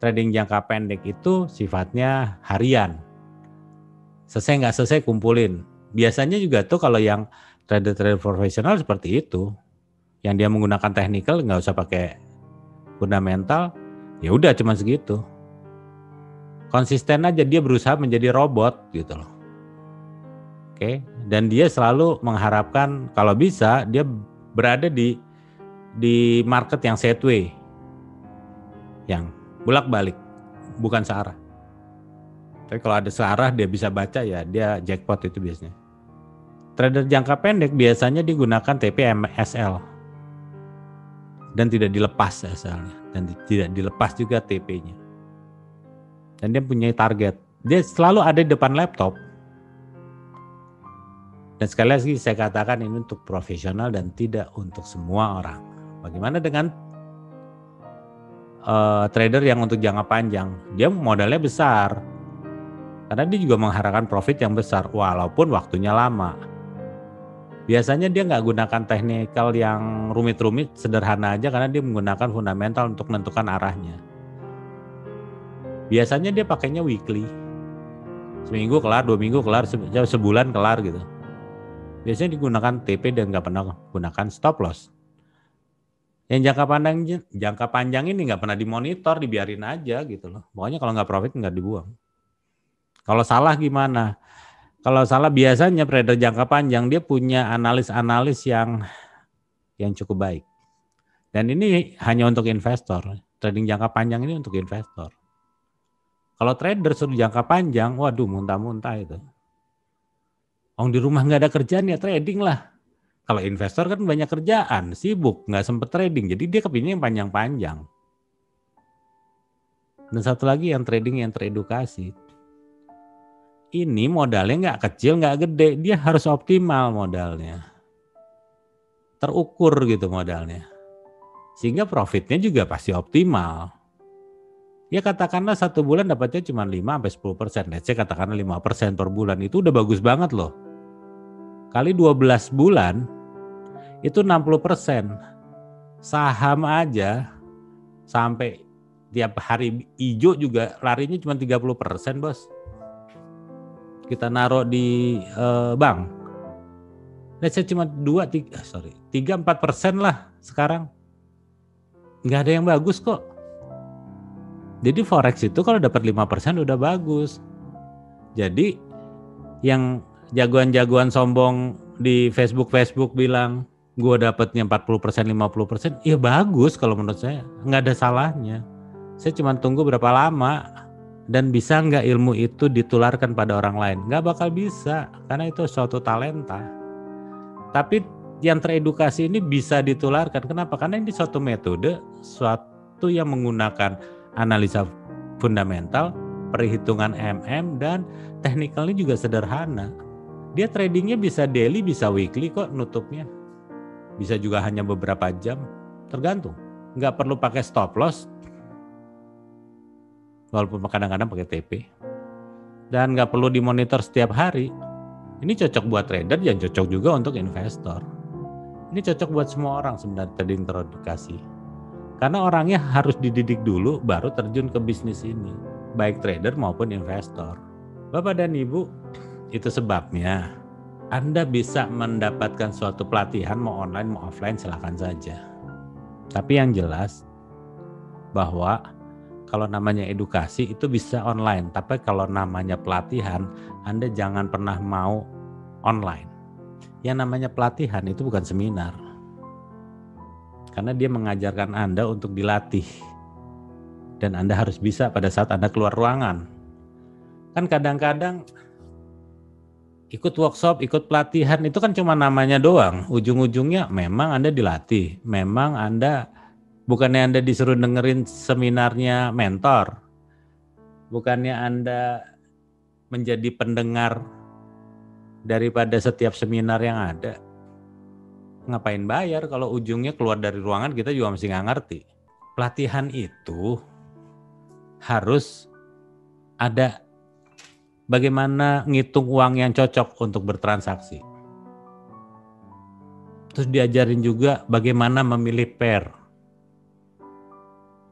trading jangka pendek itu sifatnya harian. Selesai nggak selesai kumpulin. Biasanya juga tuh kalau yang trader-trader profesional seperti itu, yang dia menggunakan technical nggak usah pakai fundamental, ya udah cuma segitu. Konsisten aja dia berusaha menjadi robot gitu loh. Oke, dan dia selalu mengharapkan kalau bisa dia berada di market yang sideways. Yang bolak-balik, bukan searah. Tapi kalau ada searah dia bisa baca ya dia jackpot itu biasanya. Trader jangka pendek biasanya digunakan TP MSL. Dan tidak dilepas SL-nya dan tidak dilepas juga TP-nya. Dan dia punya target. Dia selalu ada di depan laptop. Dan sekali lagi saya katakan ini untuk profesional dan tidak untuk semua orang. Bagaimana dengan trader yang untuk jangka panjang? Dia modalnya besar. Karena dia juga mengharapkan profit yang besar walaupun waktunya lama. Biasanya dia nggak gunakan technical yang rumit-rumit, sederhana aja karena dia menggunakan fundamental untuk menentukan arahnya. Biasanya dia pakainya weekly. Seminggu kelar, 2 minggu kelar, sebulan kelar gitu. Biasanya digunakan TP dan nggak pernah gunakan stop loss. Yang jangka panjang ini nggak pernah dimonitor, dibiarin aja gitu loh. Pokoknya kalau nggak profit nggak dibuang. Kalau salah gimana? Kalau salah biasanya trader jangka panjang dia punya analis-analis yang cukup baik. Dan ini hanya untuk investor. Trading jangka panjang ini untuk investor. Kalau trader suruh jangka panjang, waduh muntah-muntah itu. Di rumah nggak ada kerjaan ya trading lah. Kalau investor kan banyak kerjaan, sibuk, nggak sempet trading. Jadi dia kepinginnya yang panjang-panjang. Dan satu lagi yang trading yang teredukasi. Ini modalnya nggak kecil, nggak gede. Dia harus optimal modalnya. Terukur gitu modalnya. Sehingga profitnya juga pasti optimal. Ya katakanlah 1 bulan dapatnya cuma 5-10%. Let's say katakanlah 5% per bulan. Itu udah bagus banget loh. Kali 12 bulan itu 60%. Saham aja sampai tiap hari hijau juga larinya cuma 30%, Bos. Kita naruh di bank. Let's say cuma 3-4% lah sekarang. Nggak ada yang bagus kok. Jadi forex itu kalau dapat 5% udah bagus. Jadi yang jagoan-jagoan sombong di Facebook bilang gue dapatnya 40%, 50%, ya bagus kalau menurut saya. Nggak ada salahnya. Saya cuma tunggu berapa lama dan bisa nggak ilmu itu ditularkan pada orang lain. Nggak bakal bisa karena itu suatu talenta. Tapi yang teredukasi ini bisa ditularkan. Kenapa? Karena ini suatu metode, suatu yang menggunakan analisa fundamental, perhitungan MM, dan teknikalnya juga sederhana. Dia tradingnya bisa daily, bisa weekly kok nutupnya. Bisa juga hanya beberapa jam, tergantung. Nggak perlu pakai stop loss, walaupun kadang-kadang pakai TP. Dan nggak perlu dimonitor setiap hari. Ini cocok buat trader dan cocok juga untuk investor. Ini cocok buat semua orang sebenarnya trading teredukasi. Karena orangnya harus dididik dulu baru terjun ke bisnis ini. Baik trader maupun investor. Bapak dan Ibu, itu sebabnya Anda bisa mendapatkan suatu pelatihan mau online mau offline silakan saja. Tapi yang jelas bahwa kalau namanya edukasi itu bisa online. Tapi kalau namanya pelatihan Anda jangan pernah mau online. Yang namanya pelatihan itu bukan seminar. Karena dia mengajarkan Anda untuk dilatih. Dan Anda harus bisa pada saat Anda keluar ruangan. Kan kadang-kadang ikut workshop, ikut pelatihan itu kan cuma namanya doang. Ujung-ujungnya memang Anda dilatih. Memang Anda, bukannya Anda disuruh dengerin seminarnya mentor. Bukannya Anda menjadi pendengar daripada setiap seminar yang ada. Ngapain bayar kalau ujungnya keluar dari ruangan kita juga masih nggak ngerti. Pelatihan itu harus ada bagaimana ngitung uang yang cocok untuk bertransaksi. Terus diajarin juga bagaimana memilih pair.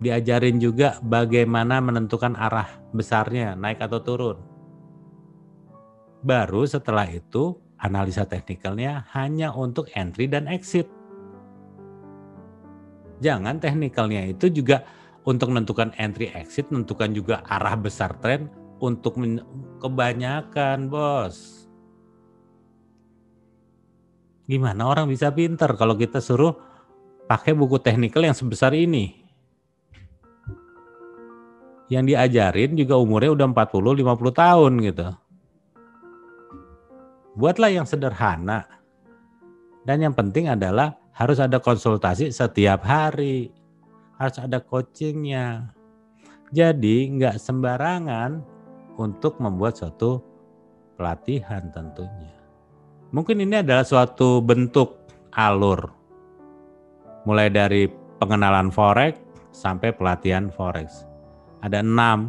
Diajarin juga bagaimana menentukan arah besarnya, naik atau turun. Baru setelah itu analisa teknikalnya hanya untuk entry dan exit. Jangan teknikalnya itu juga untuk menentukan entry exit, menentukan juga arah besar tren untuk kebanyakan, Bos. Gimana orang bisa pinter kalau kita suruh pakai buku teknikal yang sebesar ini? Yang diajarin juga umurnya udah 40-50 tahun gitu. Buatlah yang sederhana. Dan yang penting adalah harus ada konsultasi setiap hari. Harus ada coachingnya. Jadi nggak sembarangan untuk membuat suatu pelatihan tentunya. Mungkin ini adalah suatu bentuk alur. Mulai dari pengenalan forex sampai pelatihan forex. Ada 6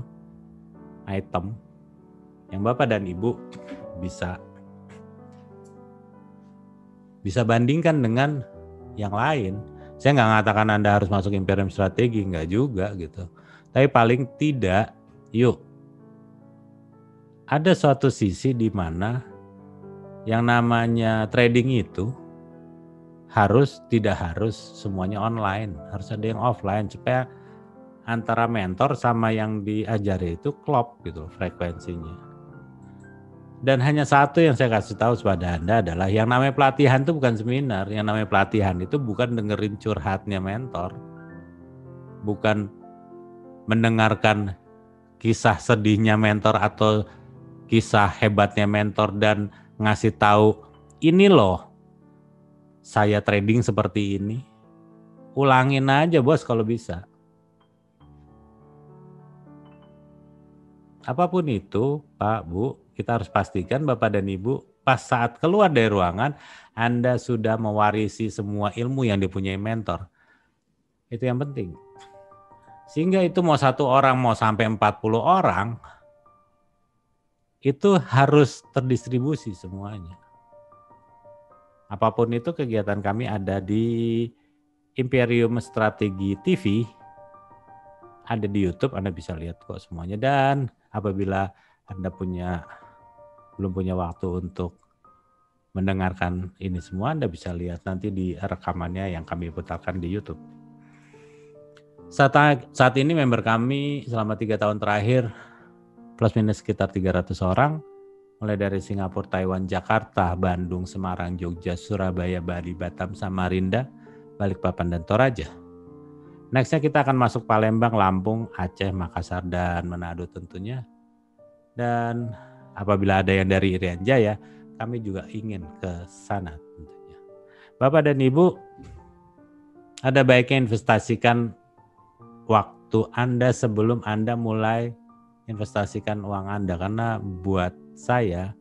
item yang Bapak dan Ibu bisa bandingkan dengan yang lain. Saya nggak mengatakan Anda harus masuk Imperium Strategi, nggak juga gitu. Tapi paling tidak, yuk, ada suatu sisi di mana yang namanya trading itu tidak harus semuanya online, harus ada yang offline supaya antara mentor sama yang diajari itu klop gitu frekuensinya. Dan hanya satu yang saya kasih tahu kepada Anda adalah yang namanya pelatihan itu bukan seminar. Yang namanya pelatihan itu bukan dengerin curhatnya mentor. Bukan mendengarkan kisah sedihnya mentor atau kisah hebatnya mentor dan ngasih tahu, ini loh saya trading seperti ini. Ulangin aja bos kalau bisa. Apapun itu, Pak, Bu, kita harus pastikan Bapak dan Ibu pas saat keluar dari ruangan, Anda sudah mewarisi semua ilmu yang dipunyai mentor. Itu yang penting. Sehingga itu mau 1 orang mau sampai 40 orang itu harus terdistribusi semuanya. Apapun itu kegiatan kami ada di Imperium Strategi TV, ada di YouTube, Anda bisa lihat kok semuanya. Dan apabila Anda belum punya waktu untuk mendengarkan ini semua, Anda bisa lihat nanti di rekamannya yang kami putarkan di YouTube. Saat ini member kami selama 3 tahun terakhir plus minus sekitar 300 orang, mulai dari Singapura, Taiwan, Jakarta, Bandung, Semarang, Jogja, Surabaya, Bali, Batam, Samarinda, Balikpapan, dan Toraja. Nextnya kita akan masuk Palembang, Lampung, Aceh, Makassar, dan Manado tentunya. Dan apabila ada yang dari Irian Jaya, kami juga ingin ke sana tentunya. Bapak dan Ibu, ada baiknya investasikan waktu Anda sebelum Anda mulai investasikan uang Anda. Karena buat saya,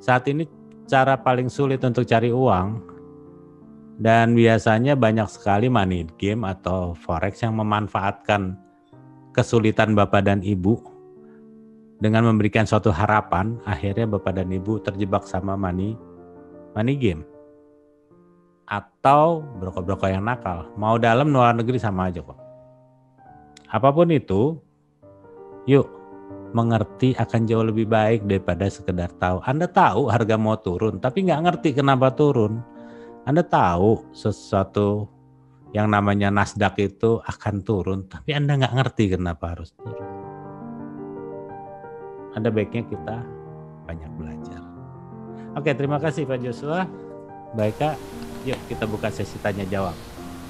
saat ini cara paling sulit untuk cari uang, dan biasanya banyak sekali money game atau forex yang memanfaatkan kesulitan Bapak dan Ibu dengan memberikan suatu harapan, akhirnya Bapak dan Ibu terjebak sama money game atau broko-broko yang nakal. Mau dalam luar negeri sama aja kok. Apapun itu, yuk mengerti akan jauh lebih baik daripada sekedar tahu. Anda tahu harga mau turun, tapi nggak ngerti kenapa turun. Anda tahu sesuatu yang namanya Nasdaq itu akan turun, tapi Anda nggak ngerti kenapa harus turun. Ada baiknya kita banyak belajar. Oke, terima kasih Pak Joshua. Baik Kak, yuk kita buka sesi tanya jawab.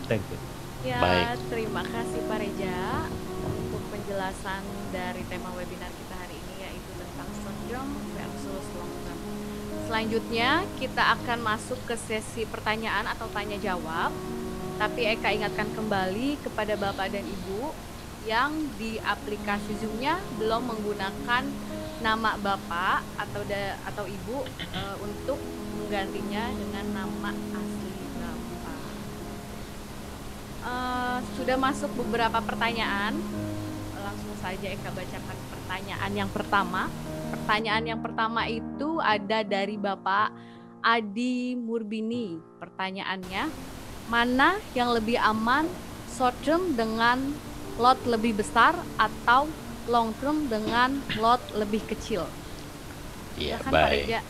Thank you. Ya, Baik. terima kasih Pak Reja untuk penjelasan dari tema webinar kita hari ini, yaitu tentang short term versus long term. Selanjutnya kita akan masuk ke sesi pertanyaan atau tanya jawab. Tapi Eka ingatkan kembali kepada Bapak dan Ibu yang di aplikasi Zoom-nya belum menggunakan nama Bapak atau Ibu untuk menggantinya dengan nama asli Bapak. Sudah masuk beberapa pertanyaan. Langsung saja Eka bacakan pertanyaan yang pertama. Pertanyaan yang pertama itu ada dari Bapak Adi Murbini. Pertanyaannya, mana yang lebih aman, short term dengan lot lebih besar atau long term dengan lot lebih kecil? Iya, Silakan, Pak baik. Reja.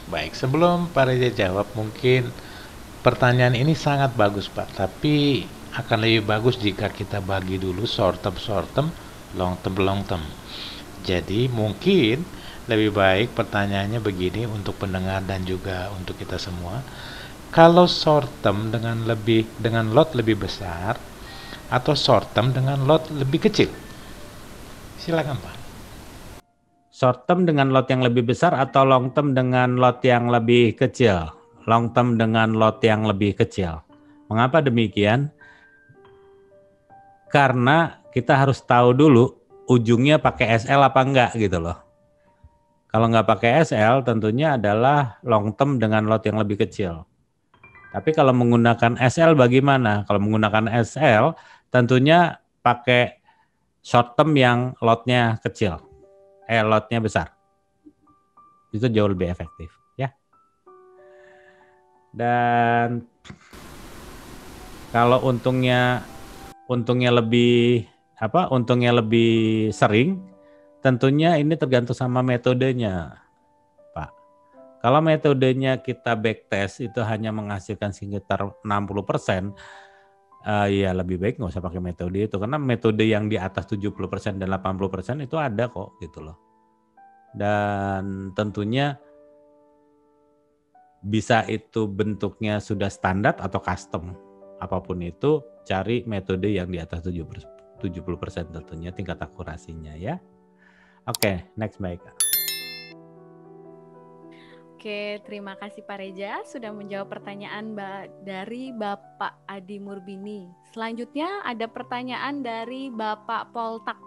Baik, sebelum Pak Reza jawab, mungkin pertanyaan ini sangat bagus Pak, tapi akan lebih bagus jika kita bagi dulu short term, long term. Jadi mungkin lebih baik pertanyaannya begini untuk pendengar dan juga untuk kita semua. Kalau short term dengan lot lebih besar atau short term dengan lot lebih kecil? Silakan Pak. Short term dengan lot yang lebih besar atau long term dengan lot yang lebih kecil? Long term dengan lot yang lebih kecil. Mengapa demikian? Karena kita harus tahu dulu ujungnya pakai SL apa enggak gitu loh. Kalau nggak pakai SL tentunya adalah long term dengan lot yang lebih kecil. Tapi kalau menggunakan SL bagaimana? Kalau menggunakan SL tentunya pakai short term yang lotnya kecil. Lotnya besar. Itu jauh lebih efektif ya. Dan kalau untungnya lebih sering, tentunya ini tergantung sama metodenya, Pak. Kalau metodenya kita backtest itu hanya menghasilkan sekitar 60%, ya lebih baik nggak usah pakai metode itu, karena metode yang di atas 70% dan 80% itu ada kok gitu loh. Dan tentunya bisa itu bentuknya sudah standar atau custom. Apapun itu, cari metode yang di atas 70% tentunya tingkat akurasinya ya. Oke, next baik. Oke, terima kasih Pak Reja sudah menjawab pertanyaan dari Bapak Adi Murbini. Selanjutnya ada pertanyaan dari Bapak Poltak.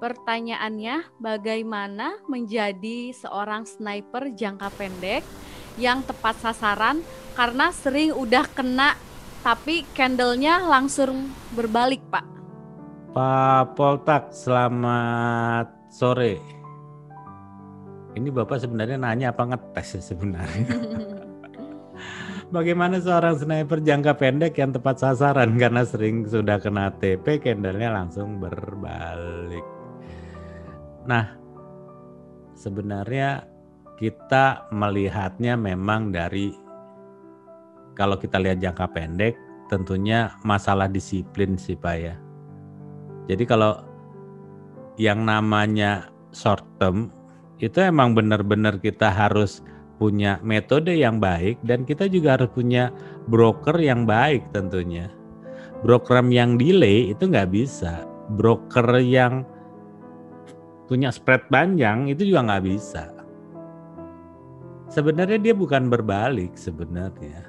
Pertanyaannya, bagaimana menjadi seorang sniper jangka pendek yang tepat sasaran karena sering udah kena tapi candle-nya langsung berbalik, Pak? Pak Poltak, selamat sore. Ini Bapak sebenarnya nanya apa ngetes ya sebenarnya? Bagaimana seorang sniper jangka pendek yang tepat sasaran karena sering sudah kena TP, candlenya langsung berbalik. Nah, sebenarnya kita melihatnya memang dari, kalau kita lihat jangka pendek, tentunya masalah disiplin sih Pak ya. Jadi kalau yang namanya short term, itu emang benar-benar kita harus punya metode yang baik dan kita juga harus punya broker yang baik tentunya. Broker yang delay itu nggak bisa. Broker yang punya spread panjang itu juga nggak bisa. Sebenarnya dia bukan berbalik sebenarnya.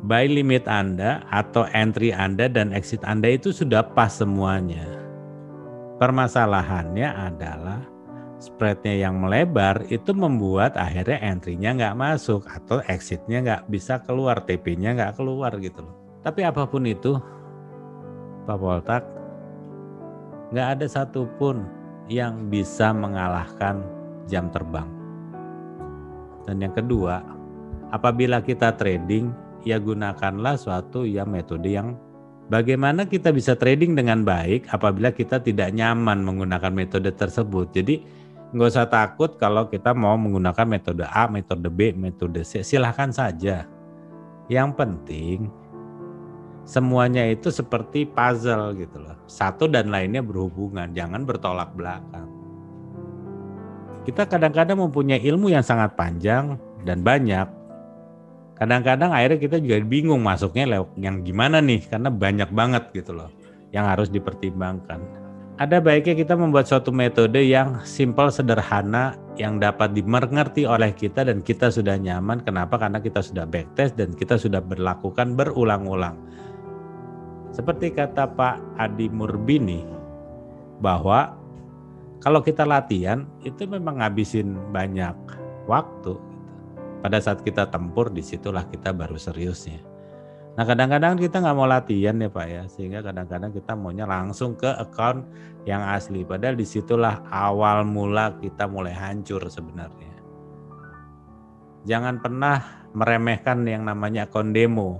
Buy limit Anda atau entry Anda dan exit Anda itu sudah pas semuanya. Permasalahannya adalah spreadnya yang melebar itu membuat akhirnya entry-nya nggak masuk atau exit-nya nggak bisa keluar, TP-nya nggak keluar gitu loh. Tapi apapun itu, Pak Poltak, nggak ada satupun yang bisa mengalahkan jam terbang. Dan yang kedua, apabila kita trading, ya gunakanlah suatu metode yang bagaimana kita bisa trading dengan baik apabila kita tidak nyaman menggunakan metode tersebut. Jadi nggak usah takut kalau kita mau menggunakan metode A, metode B, metode C, silahkan saja. Yang penting semuanya itu seperti puzzle gitu loh. Satu dan lainnya berhubungan, jangan bertolak belakang. Kita kadang-kadang mempunyai ilmu yang sangat panjang dan banyak. Kadang-kadang akhirnya kita juga bingung masuknya lewat yang gimana nih, karena banyak banget gitu loh yang harus dipertimbangkan. Ada baiknya kita membuat suatu metode yang simple, sederhana, yang dapat dimengerti oleh kita dan kita sudah nyaman. Kenapa? Karena kita sudah backtest dan kita sudah berlakukan berulang-ulang. Seperti kata Pak Adi Murbini, bahwa kalau kita latihan itu memang ngabisin banyak waktu. Pada saat kita tempur, disitulah kita baru seriusnya. Nah kadang-kadang kita nggak mau latihan ya Pak ya, sehingga kadang-kadang kita maunya langsung ke account yang asli. Padahal disitulah awal mula kita mulai hancur sebenarnya. Jangan pernah meremehkan yang namanya account demo.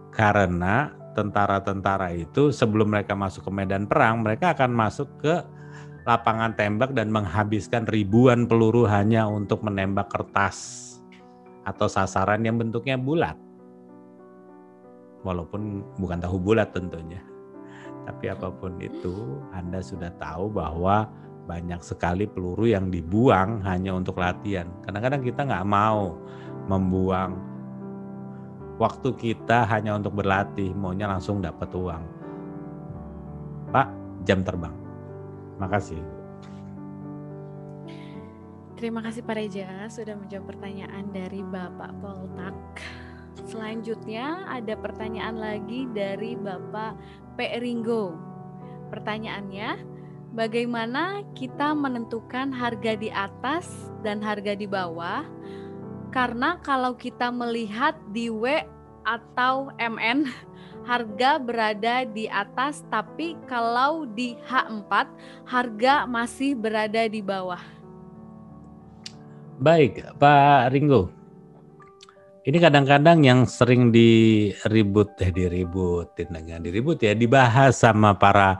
Karena tentara-tentara itu sebelum mereka masuk ke medan perang, mereka akan masuk ke lapangan tembak dan menghabiskan ribuan peluru hanya untuk menembak kertas atau sasaran yang bentuknya bulat. Walaupun bukan tahu bulat tentunya. Tapi apapun itu, Anda sudah tahu bahwa banyak sekali peluru yang dibuang hanya untuk latihan. Kadang-kadang kita nggak mau membuang waktu kita hanya untuk berlatih, maunya langsung dapat uang. Pak, jam terbang. Makasih. Terima kasih Pak Reja sudah menjawab pertanyaan dari Bapak Poltak. Selanjutnya ada pertanyaan lagi dari Bapak P. Ringo. Pertanyaannya, bagaimana kita menentukan harga di atas dan harga di bawah? Karena kalau kita melihat di W atau MN, harga berada di atas, tapi kalau di H4, harga masih berada di bawah. Baik, Pak Ringo. Ini kadang-kadang yang sering dibahas sama para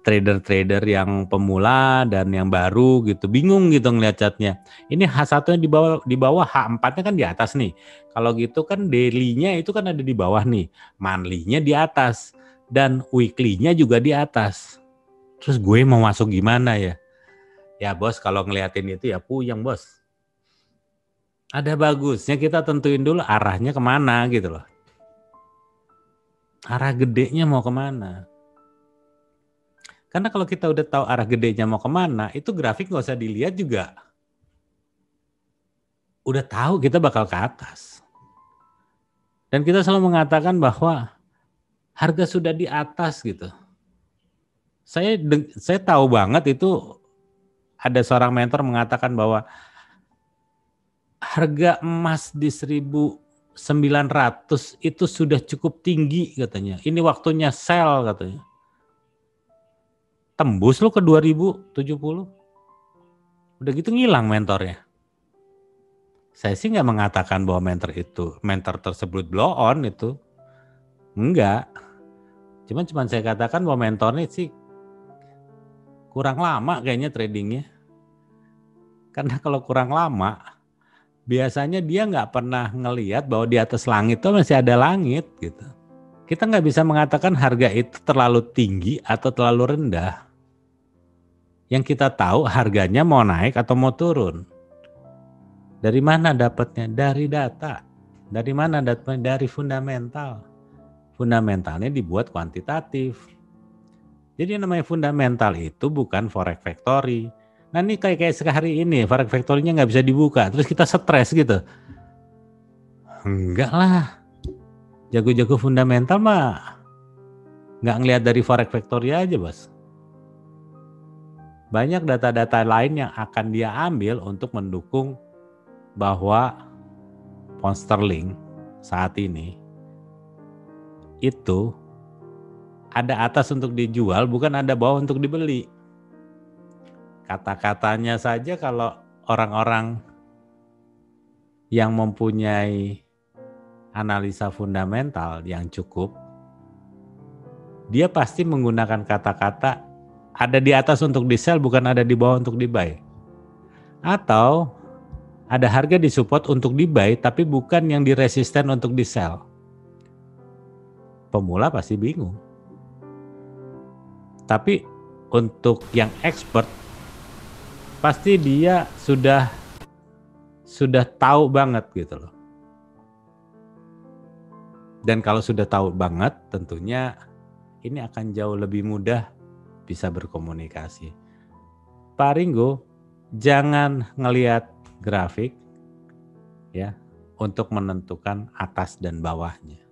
trader-trader yang pemula dan yang baru gitu. Bingung gitu ngeliat chartnya. Ini H1-nya di bawah, H4-nya kan di atas nih. Kalau gitu kan daily-nya itu kan ada di bawah nih. Monthly-nya di atas. Dan weekly-nya juga di atas. Terus gue mau masuk gimana ya? Ya bos, kalau ngeliatin itu ya puyeng bos. Ada bagusnya kita tentuin dulu arahnya kemana gitu loh. Arah gedenya mau kemana. Karena kalau kita udah tahu arah gedenya mau kemana, itu grafik nggak usah dilihat juga. Udah tahu kita bakal ke atas. Dan kita selalu mengatakan bahwa harga sudah di atas gitu. Saya tahu banget itu ada seorang mentor mengatakan bahwa harga emas di 1.900 itu sudah cukup tinggi katanya. Ini waktunya sell katanya. tembus lo ke 2070. Udah gitu ngilang mentornya. Saya sih nggak mengatakan bahwa mentor tersebut blow on itu. Enggak. Cuman saya katakan bahwa mentornya sih kurang lama kayaknya tradingnya. Karena kalau kurang lama, biasanya dia nggak pernah ngelihat bahwa di atas langit itu masih ada langit gitu. Kita nggak bisa mengatakan harga itu terlalu tinggi atau terlalu rendah. Yang kita tahu harganya mau naik atau mau turun. Dari mana dapatnya? Dari data. Dari mana dapatnya? Dari fundamental. Fundamentalnya dibuat kuantitatif. Jadi yang namanya fundamental itu bukan forex factory. Nah ini kayak sehari ini forex factory-nya nggak bisa dibuka. Terus kita stres gitu. Enggak lah. Jago-jago fundamental mah nggak ngelihat dari forex factory aja bos. Banyak data-data lain yang akan dia ambil untuk mendukung bahwa pound sterling saat ini itu ada atas untuk dijual, bukan ada bawah untuk dibeli. Kata-katanya saja kalau orang-orang yang mempunyai analisa fundamental yang cukup, dia pasti menggunakan kata-kata ada di atas untuk di sell, bukan ada di bawah untuk di buy. Atau ada harga di support untuk di buy, tapi bukan yang di resisten untuk di sell. Pemula pasti bingung. Tapi untuk yang expert, pasti dia sudah tahu banget gitu loh. Dan kalau sudah tahu banget, tentunya ini akan jauh lebih mudah bisa berkomunikasi. Pak Ringo, jangan ngelihat grafik ya untuk menentukan atas dan bawahnya.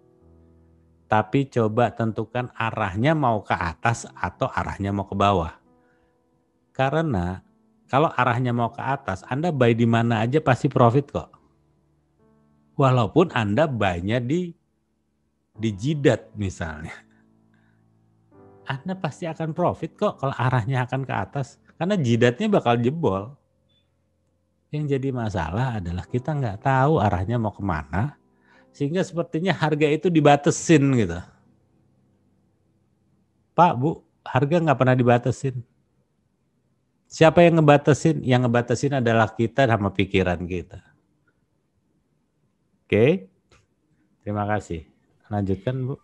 Tapi coba tentukan arahnya mau ke atas atau arahnya mau ke bawah. Karena kalau arahnya mau ke atas, Anda buy di mana aja pasti profit kok. Walaupun Anda buy-nya di jidat misalnya. Anda pasti akan profit kok kalau arahnya akan ke atas. Karena jidatnya bakal jebol. Yang jadi masalah adalah kita nggak tahu arahnya mau kemana, sehingga sepertinya harga itu dibatesin gitu. Pak, Bu, harga nggak pernah dibatesin. Siapa yang ngebatesin? Yang ngebatesin adalah kita sama pikiran kita. Oke, terima kasih. Lanjutkan, Bu.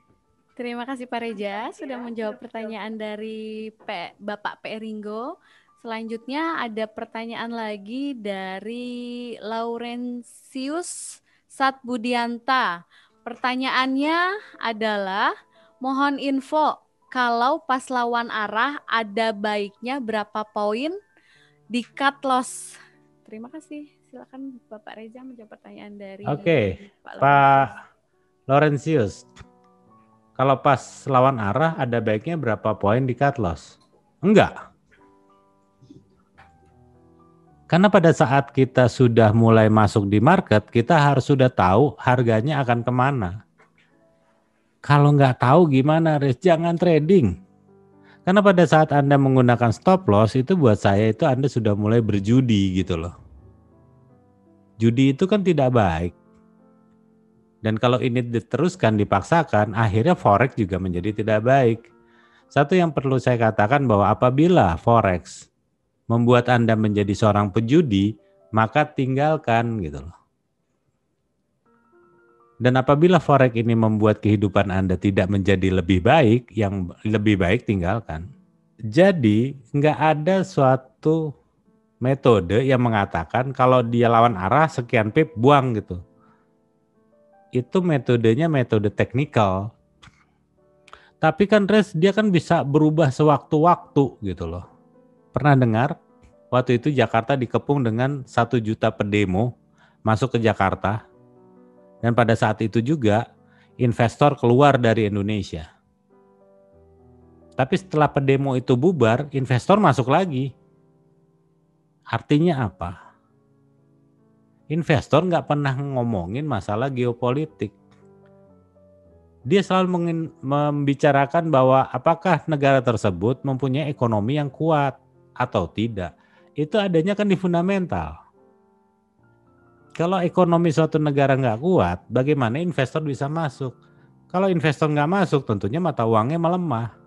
Terima kasih Pak Reja sudah menjawab pertanyaan dari Bapak P. Ringo. Selanjutnya ada pertanyaan lagi dari Laurentius Satbudianta. Pertanyaannya adalah, mohon info kalau pas lawan arah ada baiknya berapa poin di cut loss. Terima kasih. Silakan Bapak Reza menjawab pertanyaan dari Pak Laurentius. Kalau pas lawan arah ada baiknya berapa poin di cut loss? Enggak. Karena pada saat kita sudah mulai masuk di market, kita harus sudah tahu harganya akan kemana. Kalau nggak tahu gimana, jangan trading. Karena pada saat Anda menggunakan stop loss, itu buat saya itu Anda sudah mulai berjudi gitu loh. Judi itu kan tidak baik. Dan kalau ini diteruskan, dipaksakan, akhirnya forex juga menjadi tidak baik. Satu yang perlu saya katakan bahwa apabila forex membuat Anda menjadi seorang pejudi, maka tinggalkan gitu loh. Dan apabila forex ini membuat kehidupan Anda tidak menjadi lebih baik, yang lebih baik tinggalkan. Jadi nggak ada suatu metode yang mengatakan kalau dia lawan arah sekian pip buang gitu. Itu metodenya metode teknikal. Tapi kan dia kan bisa berubah sewaktu-waktu gitu loh. Pernah dengar waktu itu Jakarta dikepung dengan 1 juta pendemo masuk ke Jakarta. Dan pada saat itu juga investor keluar dari Indonesia. Tapi setelah pendemo itu bubar, investor masuk lagi. Artinya apa? Investor nggak pernah ngomongin masalah geopolitik. dia selalu membicarakan bahwa apakah negara tersebut mempunyai ekonomi yang kuat atau tidak. Itu adanya kan di fundamental. Kalau ekonomi suatu negara nggak kuat, bagaimana investor bisa masuk? Kalau investor nggak masuk, tentunya mata uangnya melemah.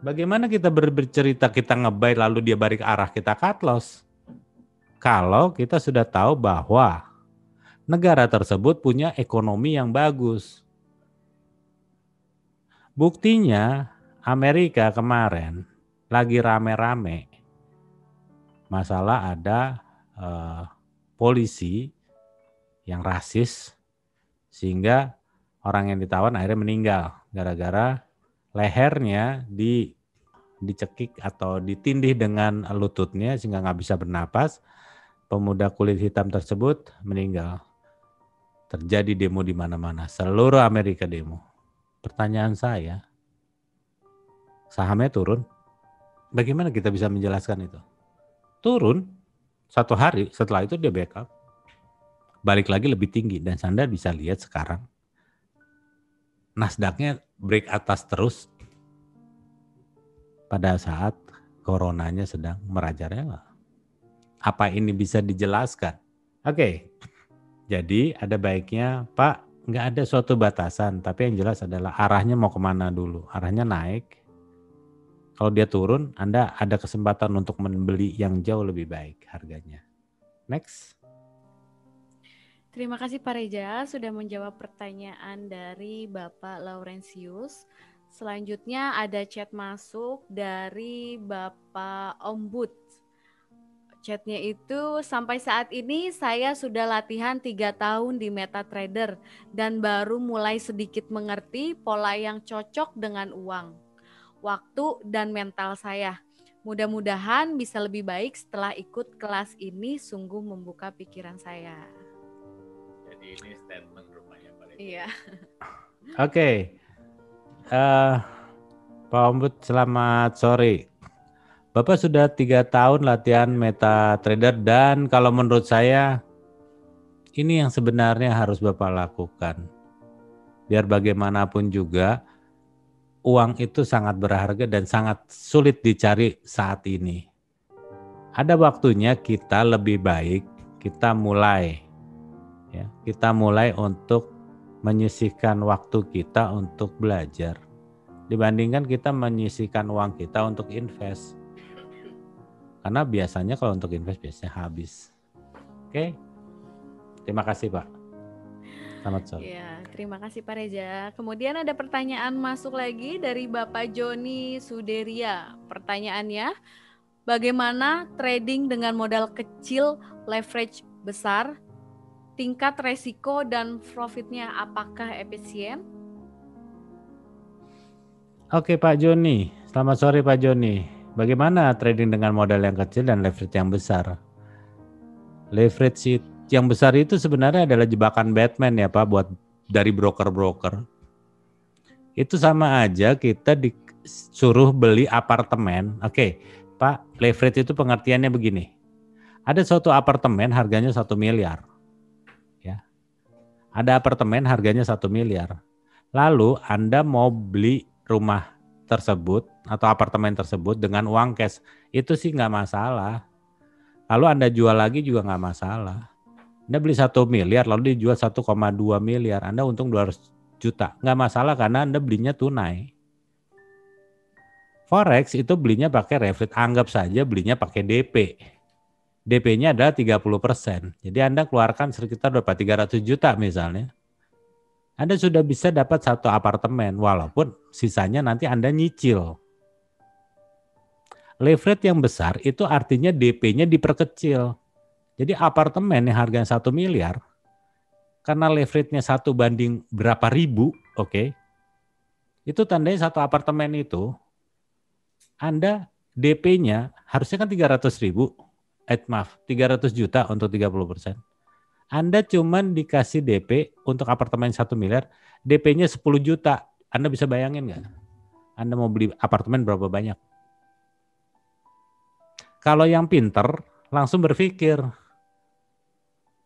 Bagaimana kita bercerita kita nge-buy lalu dia balik arah kita cut loss? Kalau kita sudah tahu bahwa negara tersebut punya ekonomi yang bagus. Buktinya Amerika kemarin lagi rame-rame masalah ada polisi yang rasis sehingga orang yang ditawan akhirnya meninggal gara-gara lehernya dicekik atau ditindih dengan lututnya sehingga nggak bisa bernapas. Pemuda kulit hitam tersebut meninggal. Terjadi demo di mana-mana, seluruh Amerika demo. Pertanyaan saya, sahamnya turun. Bagaimana kita bisa menjelaskan itu? Turun 1 hari, setelah itu dia backup. Balik lagi lebih tinggi dan Anda bisa lihat sekarang Nasdaq-nya break atas terus pada saat coronanya sedang merajalela. Apa ini bisa dijelaskan? Oke, jadi ada baiknya Pak, nggak ada suatu batasan, tapi yang jelas adalah arahnya mau kemana dulu. Arahnya naik. Kalau dia turun, Anda ada kesempatan untuk membeli yang jauh lebih baik harganya. Next. Terima kasih Pak Reja sudah menjawab pertanyaan dari Bapak Laurentius. Selanjutnya ada chat masuk dari Bapak Ombud. Chatnya itu, sampai saat ini saya sudah latihan 3 tahun di MetaTrader dan baru mulai sedikit mengerti pola yang cocok dengan uang, waktu, dan mental saya. Mudah-mudahan bisa lebih baik setelah ikut kelas ini, sungguh membuka pikiran saya. Jadi ini statement rupanya Pak Reja. Iya. Oke. Pak Ombud, selamat sore. Bapak sudah 3 tahun latihan MetaTrader dan kalau menurut saya ini yang sebenarnya harus Bapak lakukan. Biar bagaimanapun juga uang itu sangat berharga dan sangat sulit dicari saat ini. Ada waktunya kita lebih baik, kita mulai untuk menyisihkan waktu kita untuk belajar dibandingkan kita menyisihkan uang kita untuk invest. Karena biasanya kalau untuk invest biasanya habis. Oke. Terima kasih Pak. Selamat sore. Ya, terima kasih Pak Reza. Kemudian ada pertanyaan masuk lagi dari Bapak Joni Suderia. Pertanyaannya, bagaimana trading dengan modal kecil, leverage besar, tingkat resiko dan profitnya apakah efisien? Oke Pak Joni, selamat sore Pak Joni. Bagaimana trading dengan modal yang kecil dan leverage yang besar? Leverage yang besar itu sebenarnya adalah jebakan Batman ya Pak buat dari broker-broker. Itu sama aja kita disuruh beli apartemen. Oke, Pak, leverage itu pengertiannya begini. Ada suatu apartemen harganya 1 miliar. Ya. Ada apartemen harganya 1 miliar. Lalu Anda mau beli rumah tersebut atau apartemen tersebut dengan uang cash, itu sih nggak masalah. Lalu Anda jual lagi juga nggak masalah. Anda beli 1 miliar lalu dijual 1,2 miliar, Anda untung 200 juta. Nggak masalah karena Anda belinya tunai. Forex itu belinya pakai leverage, anggap saja belinya pakai DP. DP-nya adalah 30%. Jadi Anda keluarkan sekitar berapa? 300 juta misalnya. Anda sudah bisa dapat 1 apartemen walaupun sisanya nanti Anda nyicil. Leverage yang besar itu artinya DP-nya diperkecil. Jadi apartemen yang harganya 1 miliar, karena leverage-nya 1 banding berapa ribu, oke, itu tandanya 1 apartemen itu, Anda DP-nya harusnya kan 300 juta untuk 30%. Anda cuman dikasih DP untuk apartemen 1 miliar, DP-nya 10 juta. Anda bisa bayangin nggak? Anda mau beli apartemen berapa banyak? Kalau yang pinter, langsung berpikir,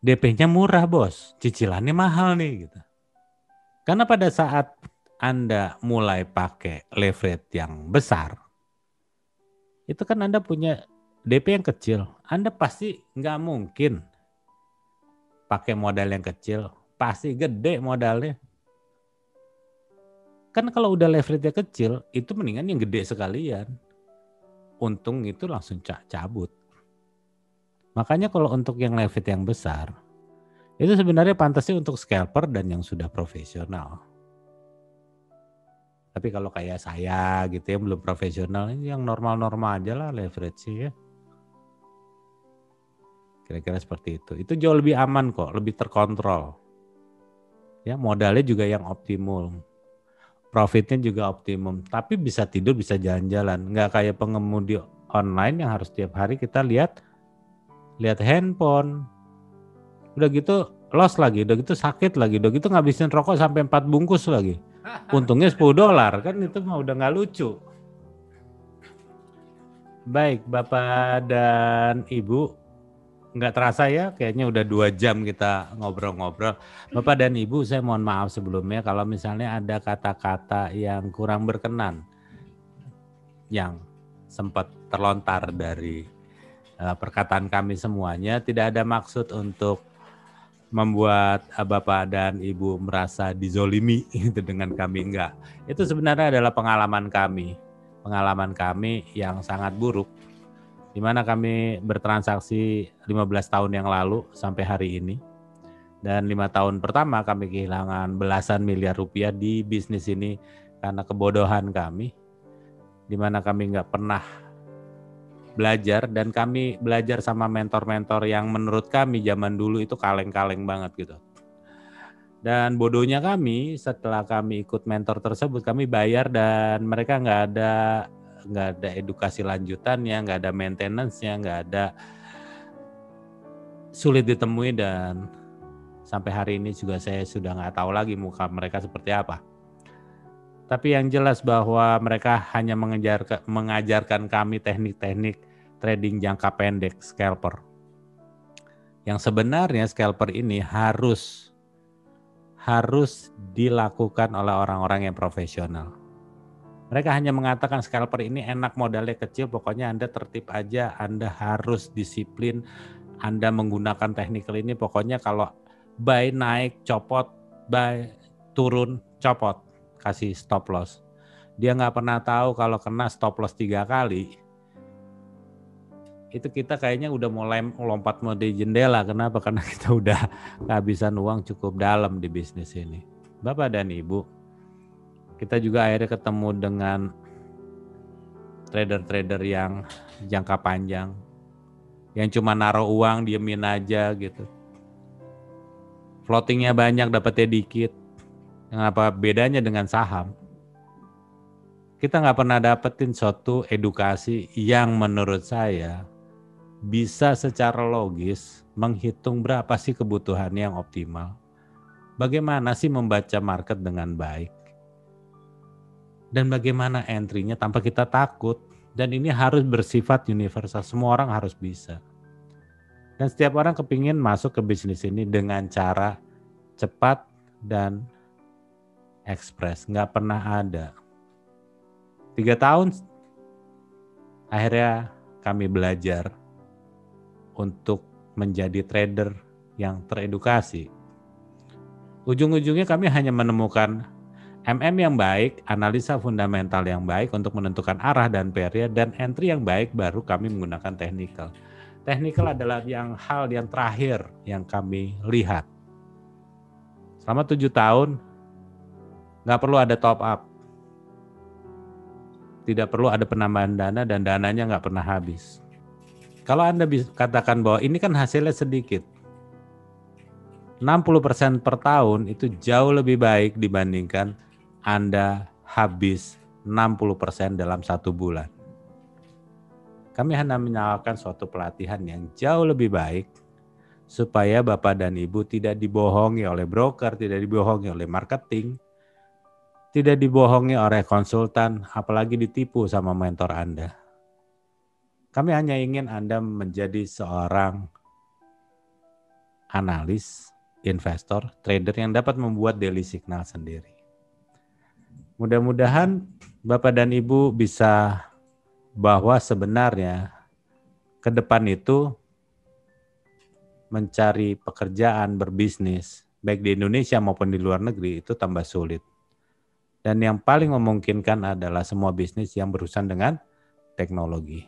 DP-nya murah bos, cicilannya mahal nih. Gitu. Karena pada saat Anda mulai pakai leverage yang besar, itu kan Anda punya DP yang kecil. Anda pasti nggak mungkin pakai modal yang kecil, pasti gede modalnya. Kan kalau udah leverage-nya kecil, itu mendingan yang gede sekalian. Untung itu langsung cabut. Makanya kalau untuk yang leverage yang besar, itu sebenarnya pantasnya untuk scalper dan yang sudah profesional. Tapi kalau kayak saya gitu ya, belum profesional, yang normal-normal aja lah leverage-nya ya. Kira-kira seperti itu. Itu jauh lebih aman kok, lebih terkontrol. Ya, modalnya juga yang optimum. Profitnya juga optimum. Tapi bisa tidur, bisa jalan-jalan. Nggak kayak pengemudi online yang harus tiap hari kita lihat handphone. Udah gitu loss lagi, udah gitu sakit lagi, udah gitu ngabisin rokok sampai 4 bungkus lagi. Untungnya $10 kan, itu mah udah nggak lucu. Baik, Bapak dan Ibu, nggak terasa ya, kayaknya udah 2 jam kita ngobrol-ngobrol. Bapak dan Ibu, saya mohon maaf sebelumnya kalau misalnya ada kata-kata yang kurang berkenan yang sempat terlontar dari perkataan kami semuanya. Tidak ada maksud untuk membuat Bapak dan Ibu merasa dizolimi gitu dengan kami, enggak. Itu sebenarnya adalah pengalaman kami yang sangat buruk, di mana kami bertransaksi 15 tahun yang lalu sampai hari ini. Dan 5 tahun pertama kami kehilangan belasan miliar rupiah di bisnis ini karena kebodohan kami, di mana kami nggak pernah belajar, dan kami belajar sama mentor-mentor yang menurut kami zaman dulu itu kaleng-kaleng banget gitu. Dan bodohnya kami, setelah kami ikut mentor tersebut, kami bayar dan mereka nggak ada edukasi lanjutannya, nggak ada maintenance-nya, nggak ada, sulit ditemui, dan sampai hari ini juga saya sudah nggak tahu lagi muka mereka seperti apa. Tapi yang jelas bahwa mereka hanya mengajarkan kami teknik-teknik trading jangka pendek, scalper. Yang sebenarnya scalper ini harus dilakukan oleh orang-orang yang profesional. Mereka hanya mengatakan scalper ini enak, modalnya kecil, pokoknya Anda tertib aja, Anda harus disiplin, Anda menggunakan teknikal ini, pokoknya kalau buy naik copot, buy turun copot, kasih stop loss. Dia nggak pernah tahu kalau kena stop loss 3 kali, itu kita kayaknya udah mulai lompat mau di jendela. Kenapa? Karena kita udah kehabisan uang cukup dalam di bisnis ini. Bapak dan Ibu, kita juga akhirnya ketemu dengan trader-trader yang jangka panjang, yang cuma naruh uang diemin aja gitu. Floatingnya banyak, dapatnya dikit. Yang apa bedanya dengan saham? Kita nggak pernah dapetin suatu edukasi yang menurut saya bisa secara logis menghitung berapa sih kebutuhan yang optimal. Bagaimana sih membaca market dengan baik. Dan bagaimana entry-nya tanpa kita takut. Dan ini harus bersifat universal, semua orang harus bisa. Dan setiap orang kepingin masuk ke bisnis ini dengan cara cepat dan ekspres. Nggak pernah ada. 3 tahun akhirnya kami belajar untuk menjadi trader yang teredukasi. Ujung-ujungnya kami hanya menemukan MM yang baik, analisa fundamental yang baik untuk menentukan arah dan period, dan entry yang baik, baru kami menggunakan technical. Technical adalah hal yang terakhir yang kami lihat. Selama 7 tahun, nggak perlu ada top up. Tidak perlu ada penambahan dana, dan dananya nggak pernah habis. Kalau Anda bisa katakan bahwa ini kan hasilnya sedikit, 60% per tahun itu jauh lebih baik dibandingkan Anda habis 60% dalam 1 bulan. Kami hanya menawarkan suatu pelatihan yang jauh lebih baik supaya Bapak dan Ibu tidak dibohongi oleh broker, tidak dibohongi oleh marketing, tidak dibohongi oleh konsultan, apalagi ditipu sama mentor Anda. Kami hanya ingin Anda menjadi seorang analis investor, trader yang dapat membuat daily signal sendiri. Mudah-mudahan Bapak dan Ibu bisa bahwa sebenarnya ke depan itu mencari pekerjaan, berbisnis, baik di Indonesia maupun di luar negeri itu tambah sulit. Dan yang paling memungkinkan adalah semua bisnis yang berurusan dengan teknologi.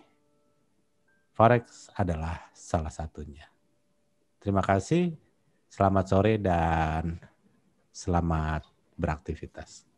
Forex adalah salah satunya. Terima kasih, selamat sore dan selamat beraktivitas.